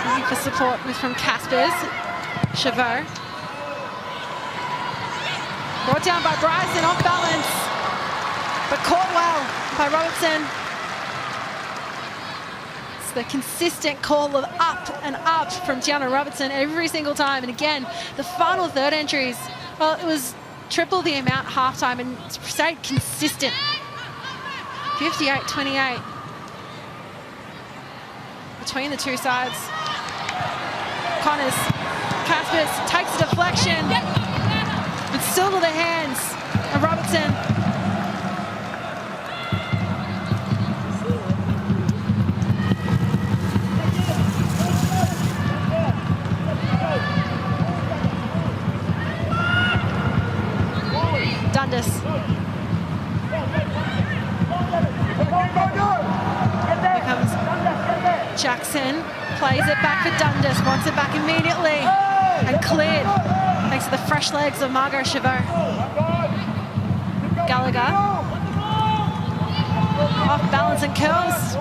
Looking for support was from Caspers. Chavot. Brought down by Bryson, off balance, but caught well by Robertson. It's the consistent call of up and up from Tiana Robertson every single time. And again, the final third entries, well, it was triple the amount halftime and stayed consistent. 58-28 between the two sides. Connors, Caspers takes a deflection, but still to the hands of Robertson. Dundas. Here comes Jackson, plays it back for Dundas, wants it back immediately, and cleared thanks to the fresh legs of Margot Chavot. Gallagher, off balance and curls.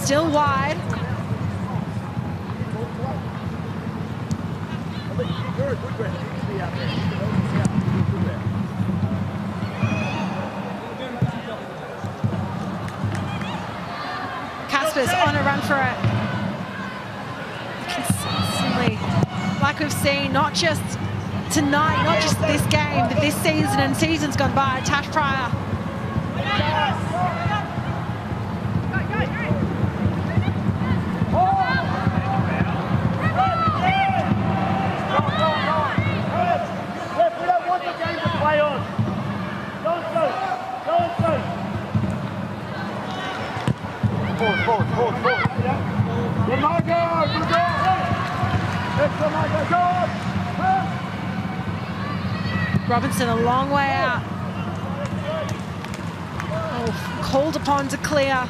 Still wide. Casper's on a run for it. Consistently, like we've seen, not just tonight, not just this game, but this season and seasons gone by. Tash Pryor. Robinson a long way out. Oh, called upon to clear.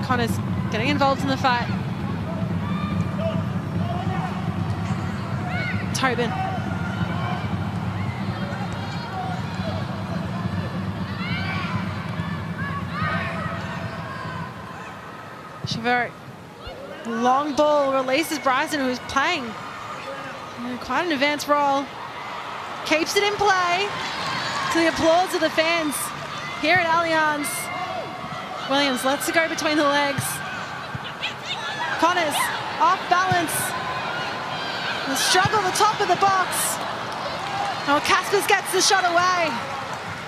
Connor's getting involved in the fight. Tobin. Very long ball releases Bryson, who's playing quite an advanced role. Keeps it in play to the applause of the fans here at Allianz. Williams lets it go between the legs. Connors off balance. The struggle at the top of the box. Oh, Caspers gets the shot away.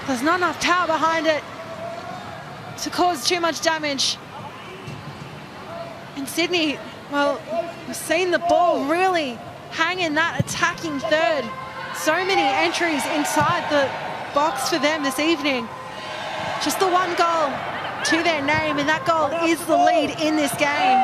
There's not enough power behind it to cause too much damage. In Sydney, well, we've seen the ball really hang in that attacking third. So many entries inside the box for them this evening. Just the one goal to their name, and that goal is the lead in this game.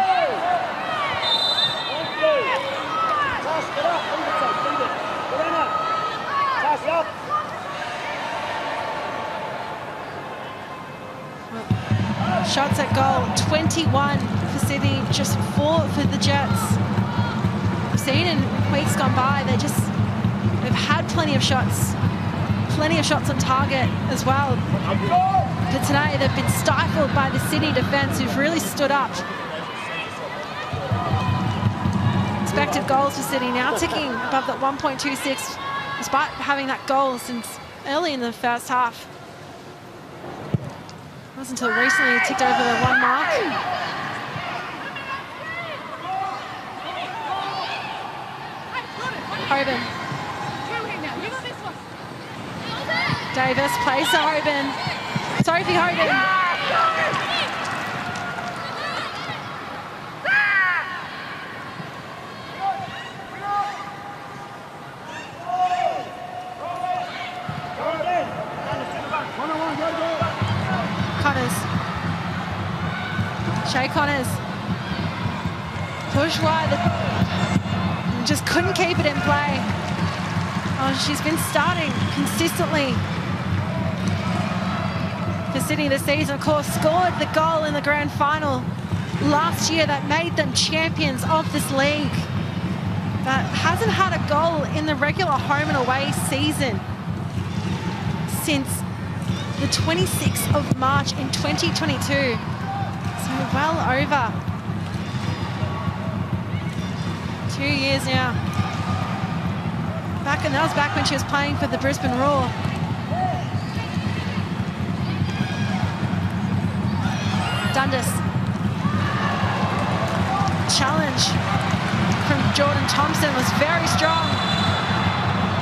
Shots at goal, 21 for Sydney, just 4 for the Jets. We've seen in weeks gone by, they've had plenty of shots on target as well. But today they've been stifled by the Sydney defence, who've really stood up. Expected goals for Sydney now ticking above that 1.26, despite having that goal since early in the first half. It wasn't until recently it ticked over the 1 mark. Hoban. Davis plays to Hoban. Sophie Hoban. Shay Connors. Push wide. Just couldn't keep it in play. Oh, she's been starting consistently for Sydney this season. Of course, scored the goal in the grand final last year that made them champions of this league. But hasn't had a goal in the regular home and away season since the 26th of March in 2022. So well over 2 years now. That was back when she was playing for the Brisbane Roar. Dundas. Challenge from Jordan Thompson was very strong.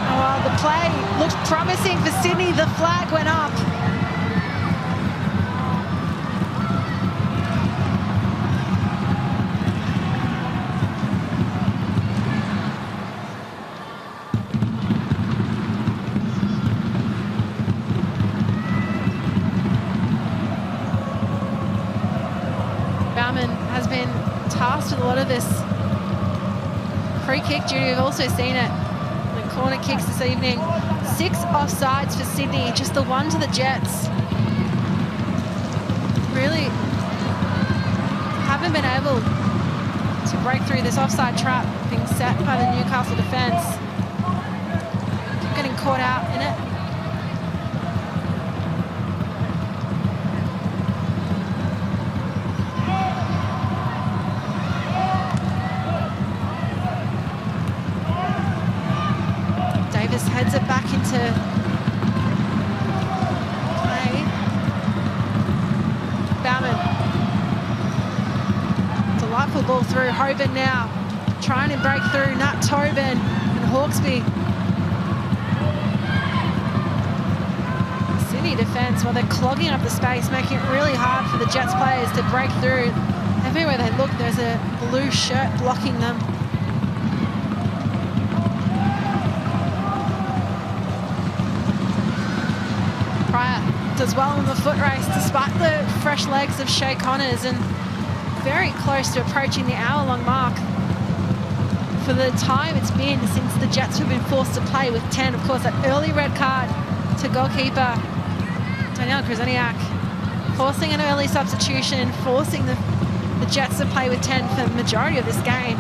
And while the play looked promising for Sydney, the flag went up. Has been tasked with a lot of this free kick duty. We've also seen it in the corner kicks this evening. 6 offsides for Sydney, just the 1 to the Jets. Really haven't been able to break through this offside trap being set by the Newcastle defence. Keep getting caught out in it. Davis heads it back into play. Bauman. Delightful ball through. Hoban now trying to break through. Nat Tobin and Hawkesby. Sydney defence, well, they're clogging up the space, making it really hard for the Jets players to break through. Everywhere they look, there's a blue shirt blocking them. Pryor does well in the foot race despite the fresh legs of Shea Connors, and very close to approaching the hour-long mark for the time it's been since the Jets have been forced to play with 10. Of course, that early red card to goalkeeper Danielle Krasniak, forcing an early substitution, forcing the Jets to play with 10 for the majority of this game.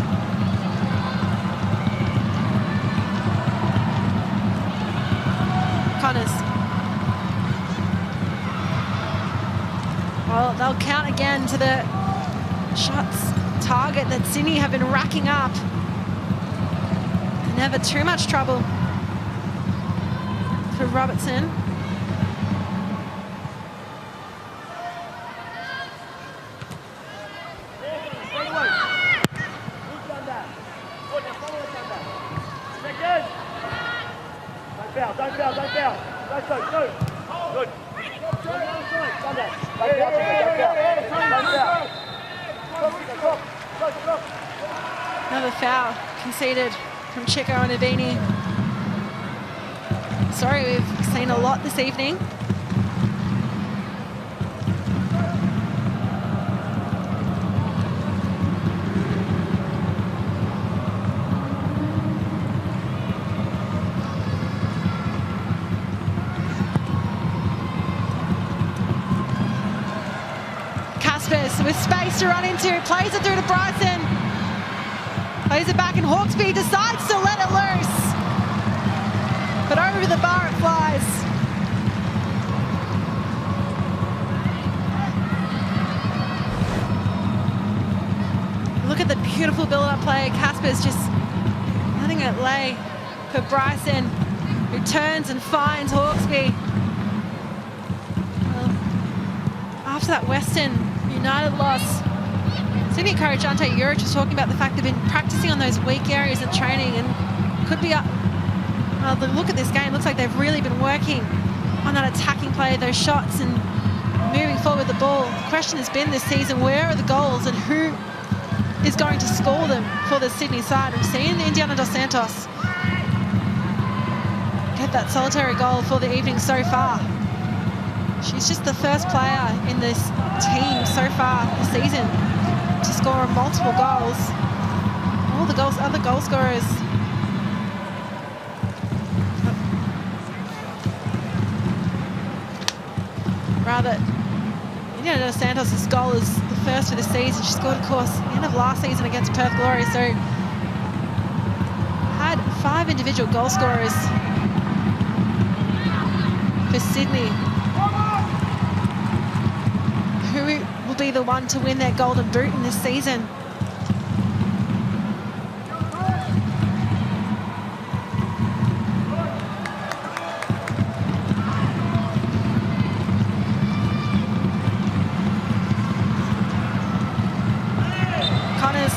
Connors. Well, they'll count again to the shots target that Sydney have been racking up. Never too much trouble for Robertson. Another foul conceded from Chico and Avini. Sorry, we've seen a lot this evening. Caspers with space to run into, plays it through to Bryson. Plays it back and Hawkesby decides to let it loose. But over the bar it flies. Look at the beautiful build-up play. Casper's just letting it lay for Bryson, who turns and finds Hawkesby. Well, after that Western United loss, Sydney coach Ante Juric was talking about the fact they've been practicing on those weak areas of training and could be up. Well, the look at this game looks like they've really been working on that attacking play, those shots and moving forward with the ball. The question has been this season, where are the goals and who is going to score them for the Sydney side? I'm seeing Indiana Dos Santos get that solitary goal for the evening so far. She's just the first player in this team so far this season to score multiple goals. All the goals, other goal scorers. Rather, Indiana Dos Santos' goal is the first for the season. She scored, of course, at the end of last season against Perth Glory. So had 5 individual goal scorers for Sydney. Who will be the one to win their golden boot in this season? Connors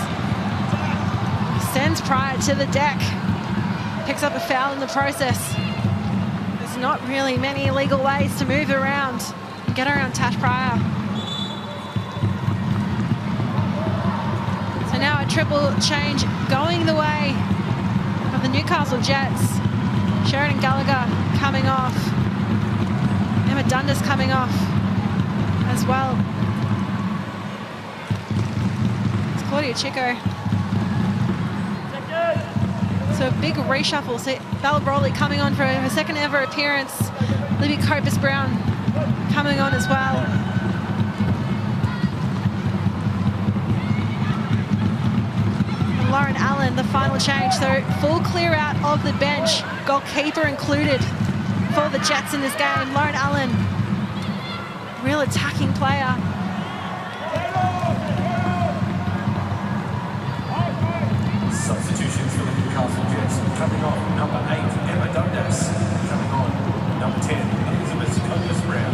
sends Pryor to the deck, picks up a foul in the process. There's not really many legal ways to move around and get around Tash Pryor. So now a triple change going the way of the Newcastle Jets. Sheridan Gallagher coming off. Emma Dundas coming off as well. It's Claudia Chico. So a big reshuffle. So Bella Brawley coming on for her second ever appearance. Libby Copus-Brown coming on as well. Lauren Allen, the final change. So full clear out of the bench, goalkeeper included for the Jets in this game. Lauren Allen, real attacking player. Substitutions for the Newcastle Jets. Coming on, number 8, Emma Dundas. Coming on, number 10, Elizabeth Cogus-Brown.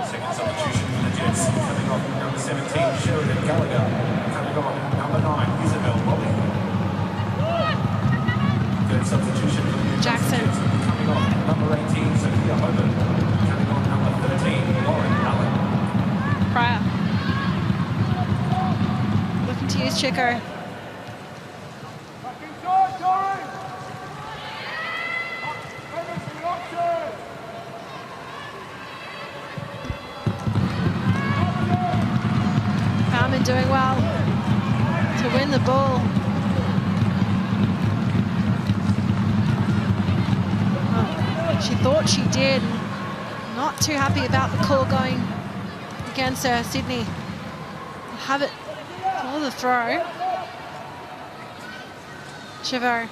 Second substitution for the Jets. Coming on, number 17, Sheridan Gallagher. Coming on, number 9, Isabel Molly. Third substitution for the Newcastle Jackson. Jets. Coming on, number 18, Sophia Hoban. Coming on, number 13, Lauren Allen. Pryor. Looking to use Chico. Bauman doing well to win the ball. Oh, she thought she did. Not too happy about the call going against her. Sydney will have it for the throw. Chavo.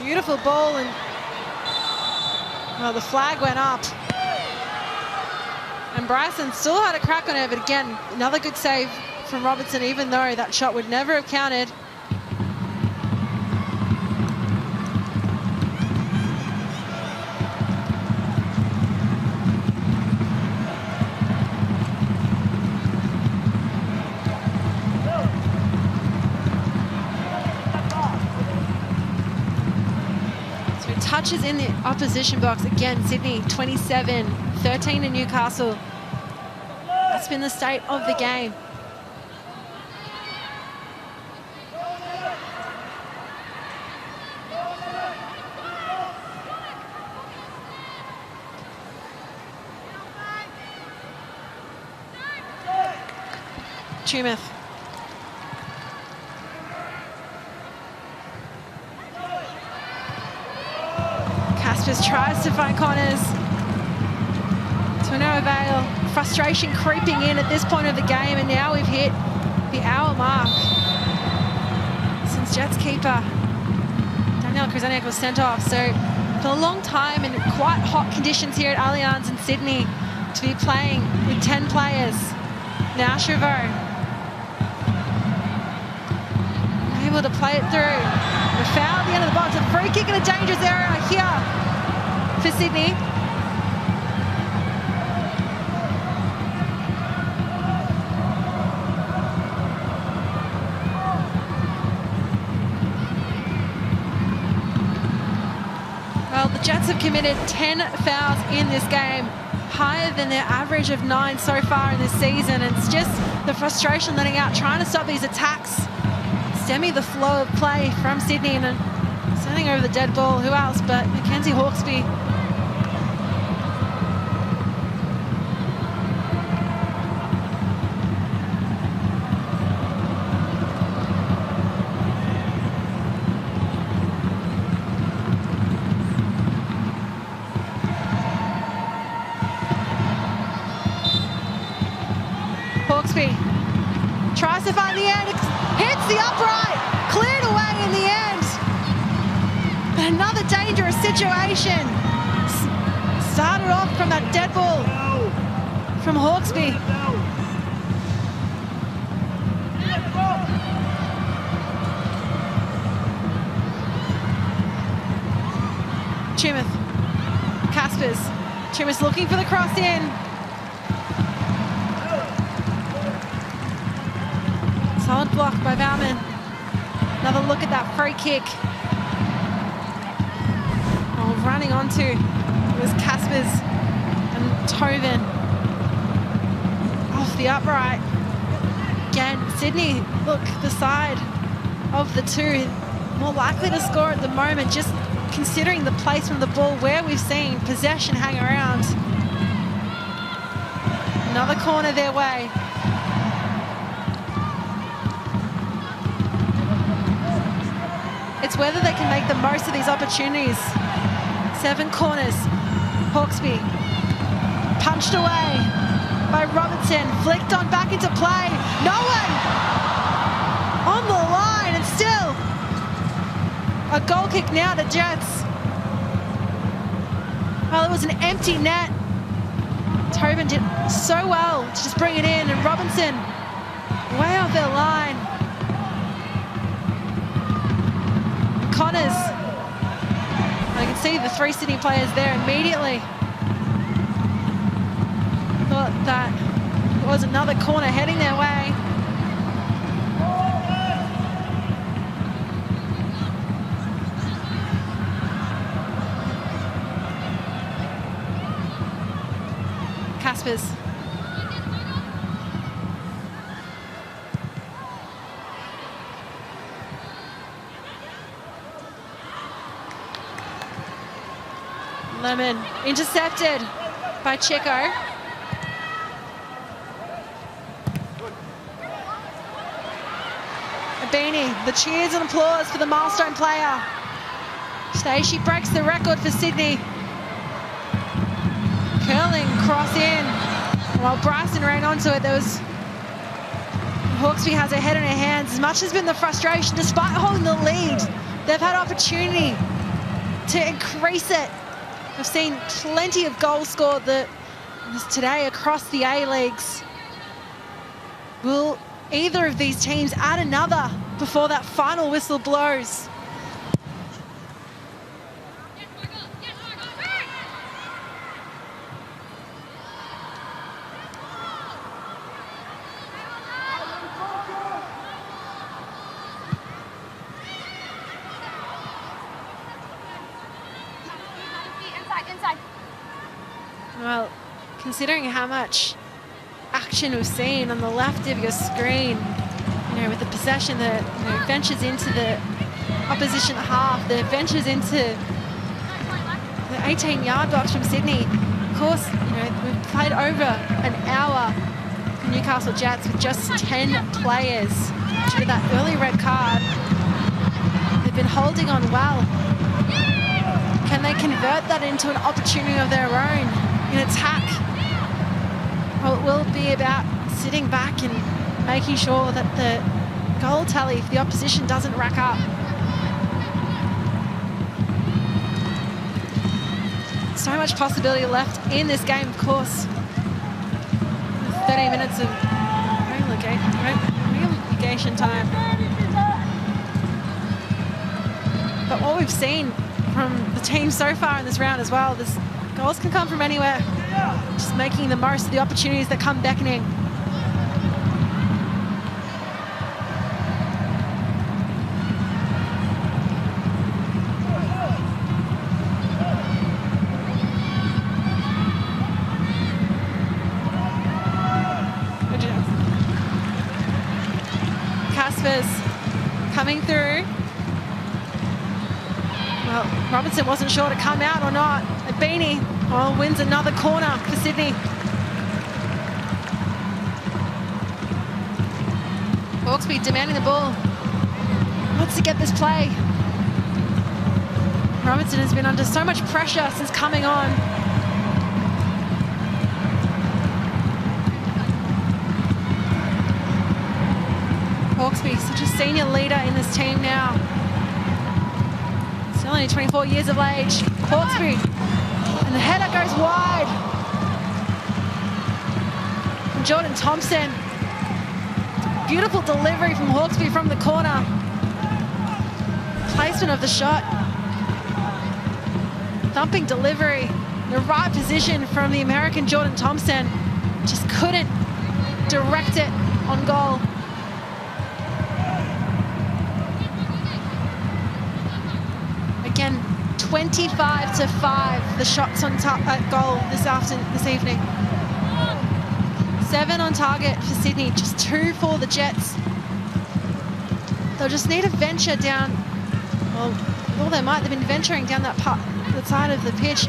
Beautiful ball, and well, the flag went up. And Bryson still had a crack on her, but again, another good save from Robertson, even though that shot would never have counted. Touches in the opposition box. Again, Sydney 27, 13 in Newcastle. That's been the state of the game. Tumeth. Caspers tries to find corners. To no avail. Frustration creeping in at this point of the game, and now we've hit the hour mark since Jets keeper Danielle Kruzeniak was sent off. So for a long time in quite hot conditions here at Allianz in Sydney, to be playing with 10 players. Now Chauveau able to play it through. We found the end of the box. A free kick in a dangerous area here for Sydney. Well, the Jets have committed 10 fouls in this game, higher than their average of 9 so far in this season. And it's just the frustration letting out, trying to stop these attacks, stemming the flow of play from Sydney and sending over the dead ball. Who else but Mackenzie Hawkesby? Hawkesby tries to find the end, hits the upright, cleared away in the end. Another dangerous situation. Started off from that dead ball from Hawkesby. Chimeth, Caspers. Chimeth looking for the cross in. Solid block by Bauman. Another look at that free kick. Oh, running onto it was Caspers and Toven. Off the upright. Again, Sydney, look, the side of the two, more likely to score at the moment, just considering the placement of the ball, where we've seen possession hang around. Another corner their way. It's whether they can make the most of these opportunities. 7 corners. Hawkesby. Punt punched away by Robertson, flicked on back into play. No one on the line, and still a goal kick now to Jets. Well, it was an empty net. Tobin did so well to just bring it in, and Robinson way off their line. Connors, I can see the 3 Sydney players there immediately. Thought that was another corner heading their way. Caspers. Lemon intercepted by Chico. Beanie, the cheers and applause for the milestone player. Stacey breaks the record for Sydney. Curling cross in. While Bryson ran onto it, there was... Hawkesby has her head in her hands. As much has been the frustration, despite holding the lead, they've had opportunity to increase it. We've seen plenty of goals scored today across the A-Leagues. Will either of these teams add another before that final whistle blows? Well, considering how much action we've seen on the left of your screen, you know, with the possession that, you know, ventures into the opposition half, that ventures into the 18-yard box from Sydney. Of course, you know, we've played over an hour for Newcastle Jets with just 10 players due to that early red card. They've been holding on well. Can they convert that into an opportunity of their own in attack? Well, it will be about sitting back and making sure that the goal tally for the opposition doesn't rack up. So much possibility left in this game, of course. 13 minutes of relegation time. But what we've seen from the team so far in this round as well, this goals can come from anywhere. Just making the most of the opportunities that come beckoning. Caspers coming through. Well, Robinson wasn't sure to come out or not. And Beanie wins another corner for Sydney. Hawkesby demanding the ball. Wants to get this play. Robinson has been under so much pressure since coming on. Hawkesby, such a senior leader in this team now. Still only 24 years of age. Hawkesby, and the header goes wide. From Jordan Thompson. Beautiful delivery from Hawkesby from the corner. Placement of the shot. Thumping delivery. The right position from the American Jordan Thompson. Just couldn't direct it on goal. Again, 25-5, the shots on goal this evening. 7 on target for Sydney, just 2 for the Jets. They'll just need to venture down, well, they might. They've been venturing down that the side of the pitch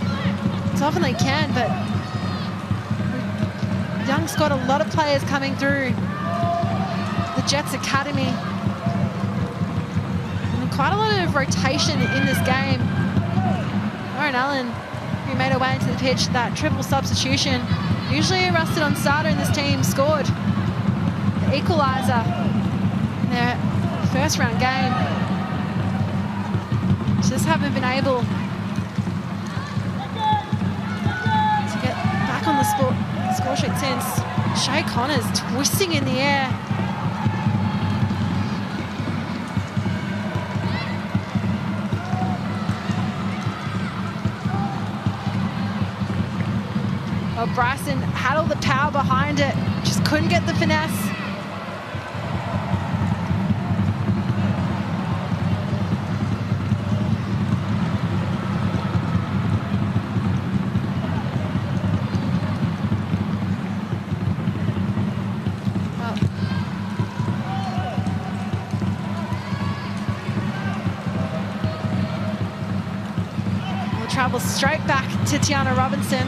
as often they can, but Young's got a lot of players coming through the Jets Academy. And quite a lot of rotation in this game. Lauren Allen, who made her way into the pitch, that triple substitution, usually a rusted-on starter in this team, scored the equalizer in their first-round game. Just haven't been able to get back on the score sheet since. Shay Connors twisting in the air. Well, Bryson had all the power behind it, just couldn't get the finesse. We'll travel straight back to Tiana Robinson.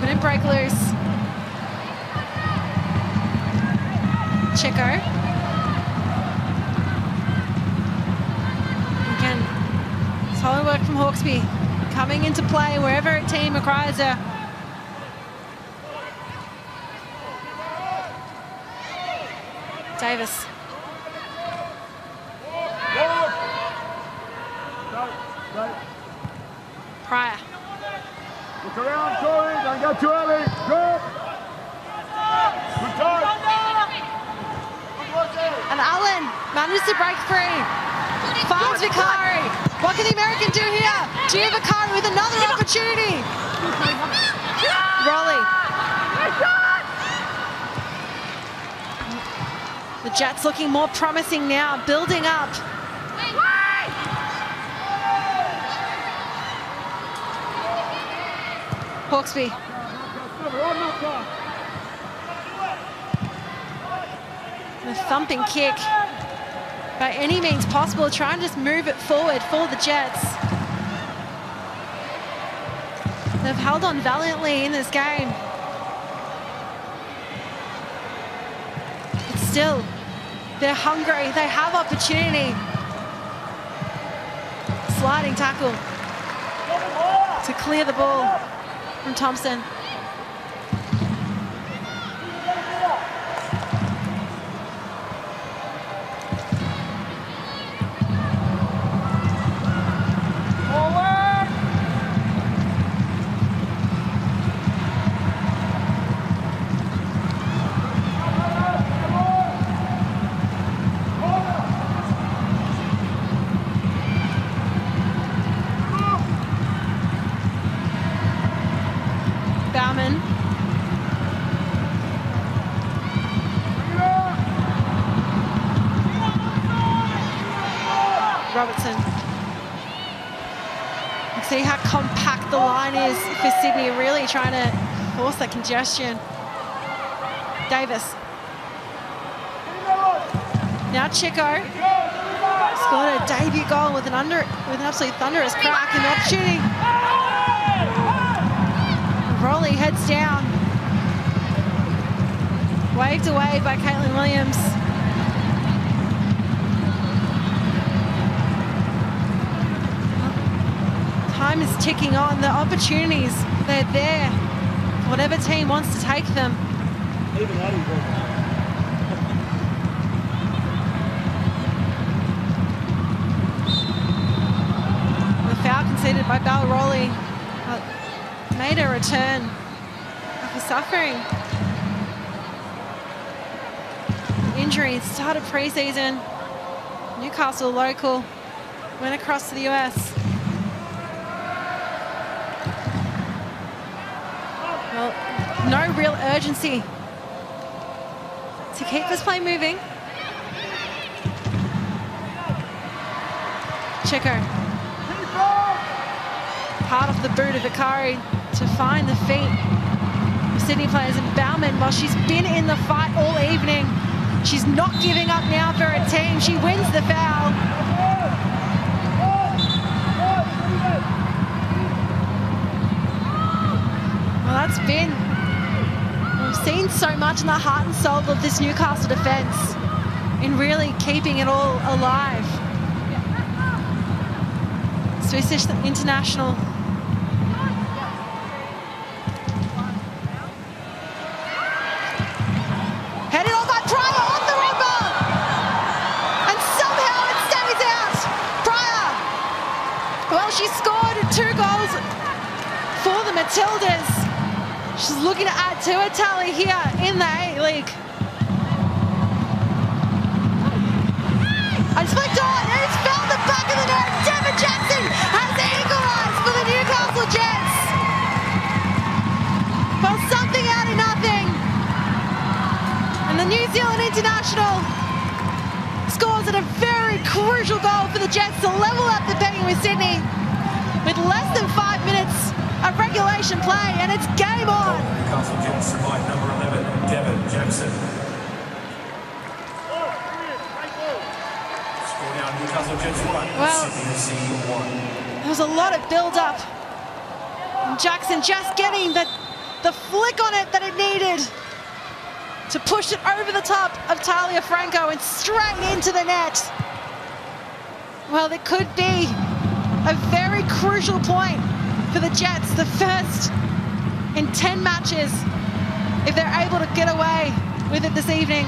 Couldn't break loose. Chico. Again, solid work from Hawkesby. Coming into play wherever a team requires her. Davis. Pryor. Look around, Corey, don't go too early. Go! Good time. And Allen manages to break free. Finds Vicari. What can the American do here? Gia Vicari with another opportunity. Raleigh. The Jets looking more promising now, building up. Hawkesby. The thumping kick. By any means possible, try and just move it forward for the Jets. They've held on valiantly in this game. But still, they're hungry, they have opportunity. Sliding tackle to clear the ball from Thompson. Robertson. You see how compact the line is for Sydney, really trying to force that congestion. Davis. Now Chico scored a debut goal with an absolutely thunderous crack and the opportunity. Raleigh heads down. Waved away by Caitlin Williams. Time is ticking on. The opportunities, they're there. Whatever team wants to take them. The foul conceded by Balroli made a return after suffering injury. Started pre-season. Newcastle local, went across to the US. Well, no real urgency to keep this play moving. Checo. Part of the boot of Vicari to find the feet of Sydney players. And Bauman, while she's been in the fight all evening, she's not giving up now for her team. She wins the foul. Well, that's been, we've seen so much in the heart and soul of this Newcastle defence. in really keeping it all alive. Swiss international. Headed on by Pryor on the wrong ball. And somehow it stays out. Pryor. Well, she scored 2 goals for the Matildas. She's looking to add to her tally here in the A-League. It's flicked on, and it's found the back of the net. Devin Jackson has equalised for the Newcastle Jets. Well, something out of nothing. And the New Zealand international scores at a very crucial goal for the Jets to level up the betting with Sydney with less than 5 minutes of regulation play, and it's game on. Newcastle Jets by number 11, Devin Jackson. Newcastle Jets 1, well, Sydney FC 1. There was a lot of build-up. And Jackson just getting the flick on it that it needed to push it over the top of Talia Franco and straight into the net. Well, it could be a very crucial point for the Jets, the first in 10 matches, if they're able to get away with it this evening.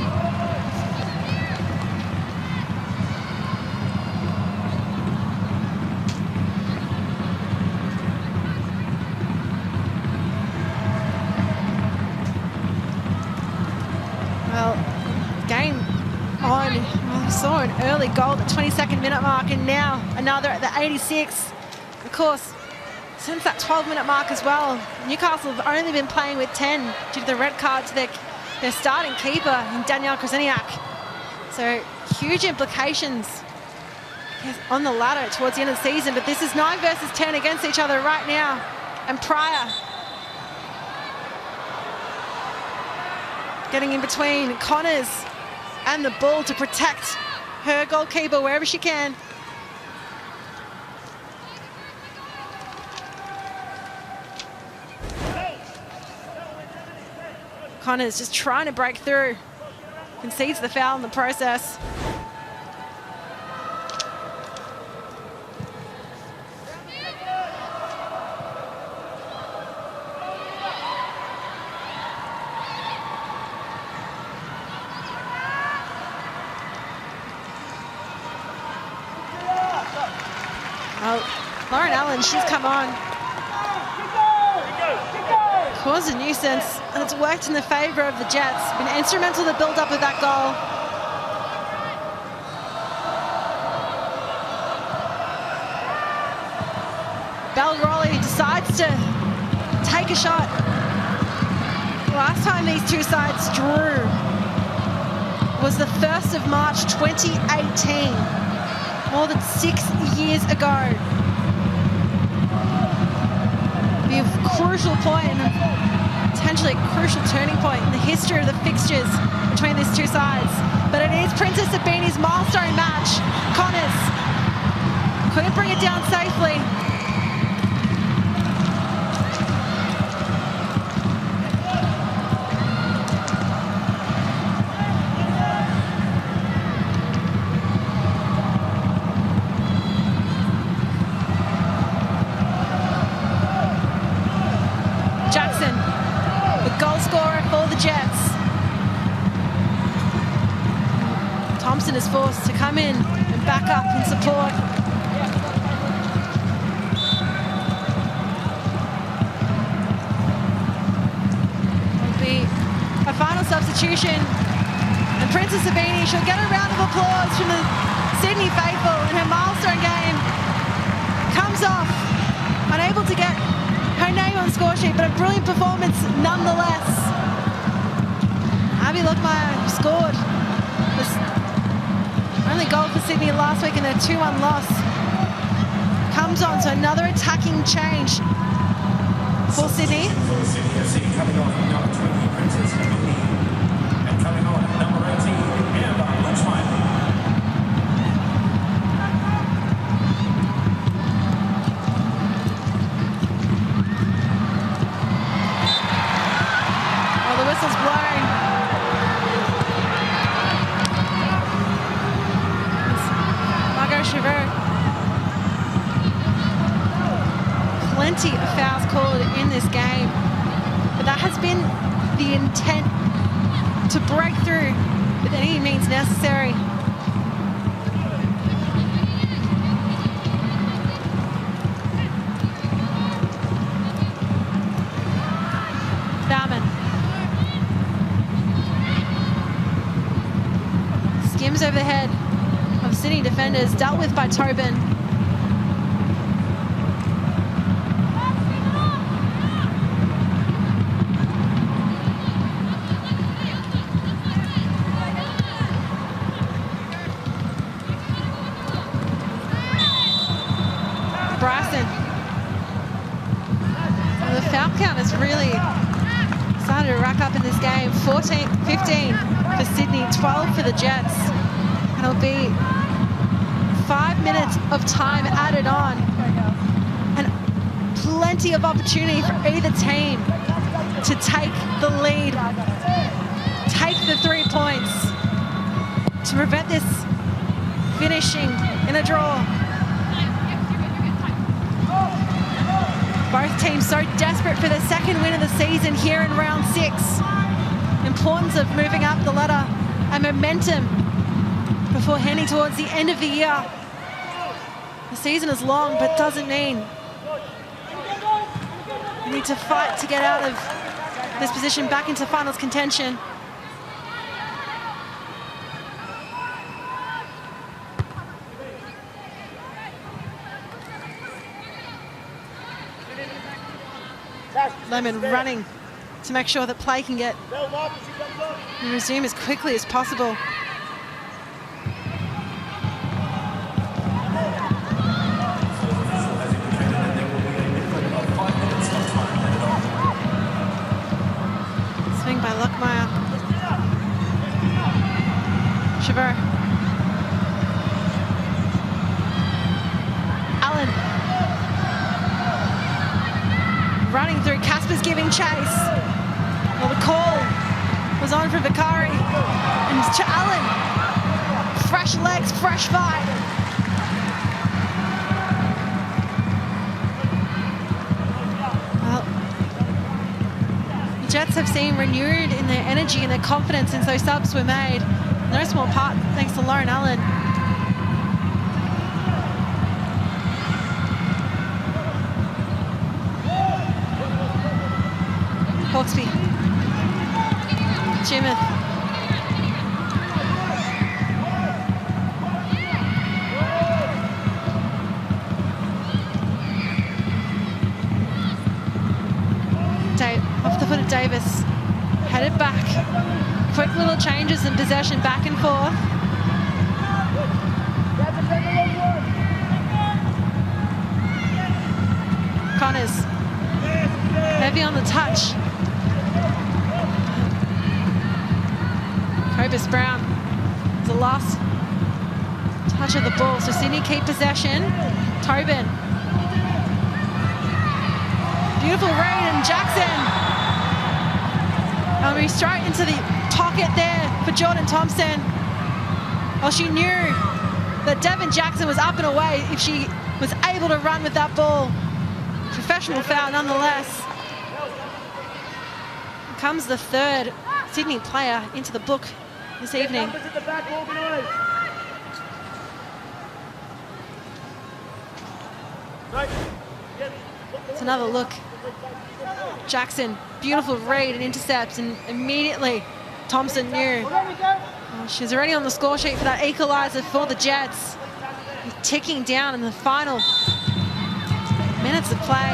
Well, game on. Well, we saw an early goal at the 22nd minute mark, and now another at the 86th. Of course, since that 12-minute mark as well, Newcastle have only been playing with 10 due to the red card to their starting keeper in Danielle Krasniak. So huge implications on the ladder towards the end of the season, but this is 9 versus 10 against each other right now. And Pryor getting in between Connors and the ball to protect her goalkeeper wherever she can. Connors just trying to break through. Concedes the foul in the process. Well, Lauren Allen, she's come on. Caused a nuisance, and it's worked in the favour of the Jets. Been instrumental to build up of that goal. Bell Raleigh decides to take a shot. Last time these two sides drew was the 1st of March 2018, more than 6 years ago. Be a crucial point, and potentially a crucial turning point in the history of the fixtures between these two sides. But it is Princess Sabini's milestone match. Connors couldn't bring it down safely. Thompson is forced to come in and back up and support. It'll be a final substitution, and Princess Sabini, she'll get a round of applause from the Sydney faithful in her milestone game. Comes off, unable to get her name on the score sheet, but a brilliant performance nonetheless. Abby Lockmeyer scored this only goal for Sydney last week in their 2-1 loss. Comes on, so another attacking change for Sydney. Coming on number 20, Princess Sabini, and coming on number 18, Amber Lockmeyer. Oh, the whistle's blowing. plenty of fouls called in this game, but that has been the intent, to break through with any means necessary. Bauman skims over the head of Sydney defenders, dealt with by Tobin. Bryson. Well, the foul count has really started to rack up in this game. 15 for Sydney, 12 for the Jets. And it'll be 5 minutes of time added on. And plenty of opportunity for either team to take the lead, take the 3 points, to prevent this finishing in a draw. Both teams so desperate for their second win of the season here in round 6. Importance of moving up the ladder and momentum before heading towards the end of the year. The season is long, but doesn't mean you need to fight to get out of this position back into finals contention. Lemon running to make sure that play can get and resume as quickly as possible. Swing by Luckmeyer. Chabert. Allen. Running through, Casper's giving chase. Well, the call was on from Vicari. And to Allen. Fresh legs, fresh fight. Well, the Jets have seemed renewed in their energy and their confidence since those subs were made. No small part thanks to Lauren Allen. Hawksby. Jimith. Off the foot of Davis. Headed back. Quick little changes in possession, back and forth. Connors. Heavy on the touch. Cobus Brown is the last touch of the ball. So Sydney keep possession. Tobin. Beautiful read, and Jackson. And we straight into the pocket there for Jordan Thompson. Well, she knew that Devin Jackson was up and away if she was able to run with that ball. Professional foul nonetheless. Comes the third Sydney player into the book this evening. It's another look. Jackson, beautiful read and intercepts, and immediately Thompson knew. Well, she's already on the score sheet for that equalizer for the Jets. Ticking down in the final minutes of play.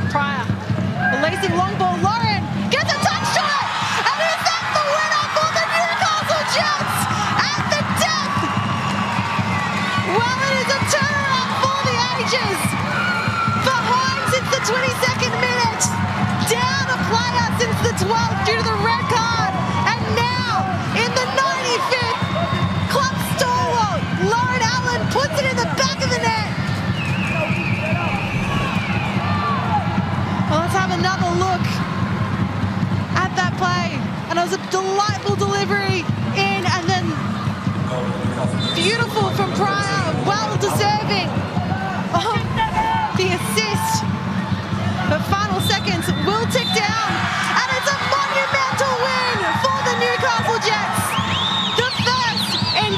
Pryor, releasing long ball. Lauren gets a touch shot, and is that the winner for the Newcastle Jets at the death? Well, it is a turnaround for the ages. Behind since the 22nd minute, down a player since the 12th due to the red card, and now in the 95th, club stalwart Lauren Allen puts it in the back of the net. Well, let's have another look at that play. And it was a delightful delivery in, and then beautiful from Pryor, well deserving of the assist.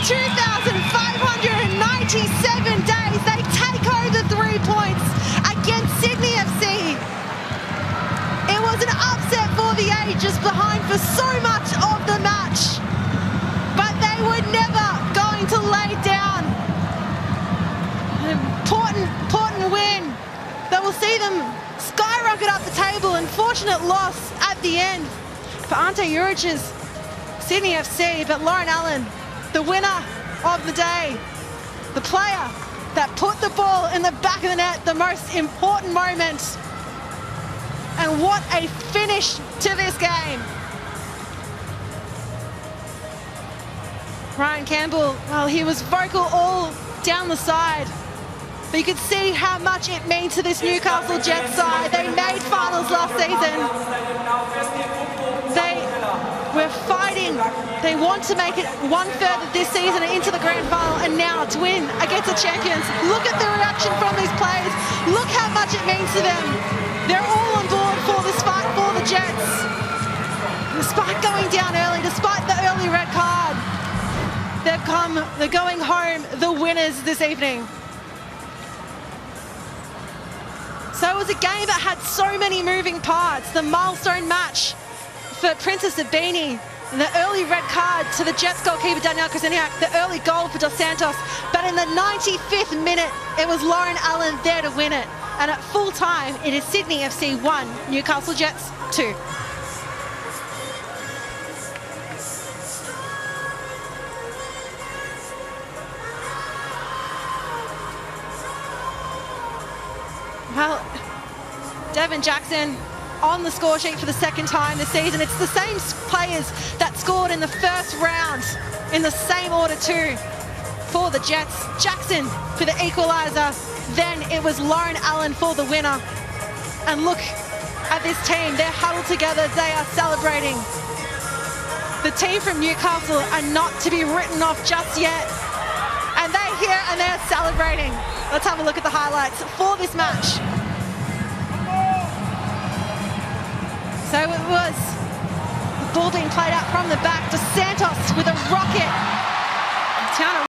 2,597 days, they take home the 3 points against Sydney FC. It was an upset for the ages behind for so much of the match, but they were never going to lay down. An important win that will see them skyrocket up the table. Unfortunate loss at the end for Ante Juric's Sydney FC, but Lauren Allen, the winner of the day, the player that put the ball in the back of the net, the most important moment. And what a finish to this game. Ryan Campbell, well, he was vocal all down the side, but you could see how much it means to this Newcastle Jets side. They made finals last season. They were fighting. They want to make it one further this season and into the grand final, and now to win against the champions. Look at the reaction from these players. Look how much it means to them. They're all on board for this fight for the Jets. Despite going down early, despite the early red card, they're going home the winners this evening. So it was a game that had so many moving parts. The milestone match for Princess Abini, the early red card to the Jets goalkeeper Danielle Krasniak, the early goal for Dos Santos. But in the 95th minute, it was Lauren Allen there to win it. And at full time, it is Sydney FC 1, Newcastle Jets 2. Well, Devin Jackson on the score sheet for the second time this season. It's the same players that scored in the first round in the same order too for the Jets. Jackson for the equalizer. Then it was Lauren Allen for the winner. And look at this team. They're huddled together. They are celebrating. The team from Newcastle are not to be written off just yet. And they're here and they're celebrating. Let's have a look at the highlights for this match. So it was the ball being played out from the back to Santos with a rocket. Tiana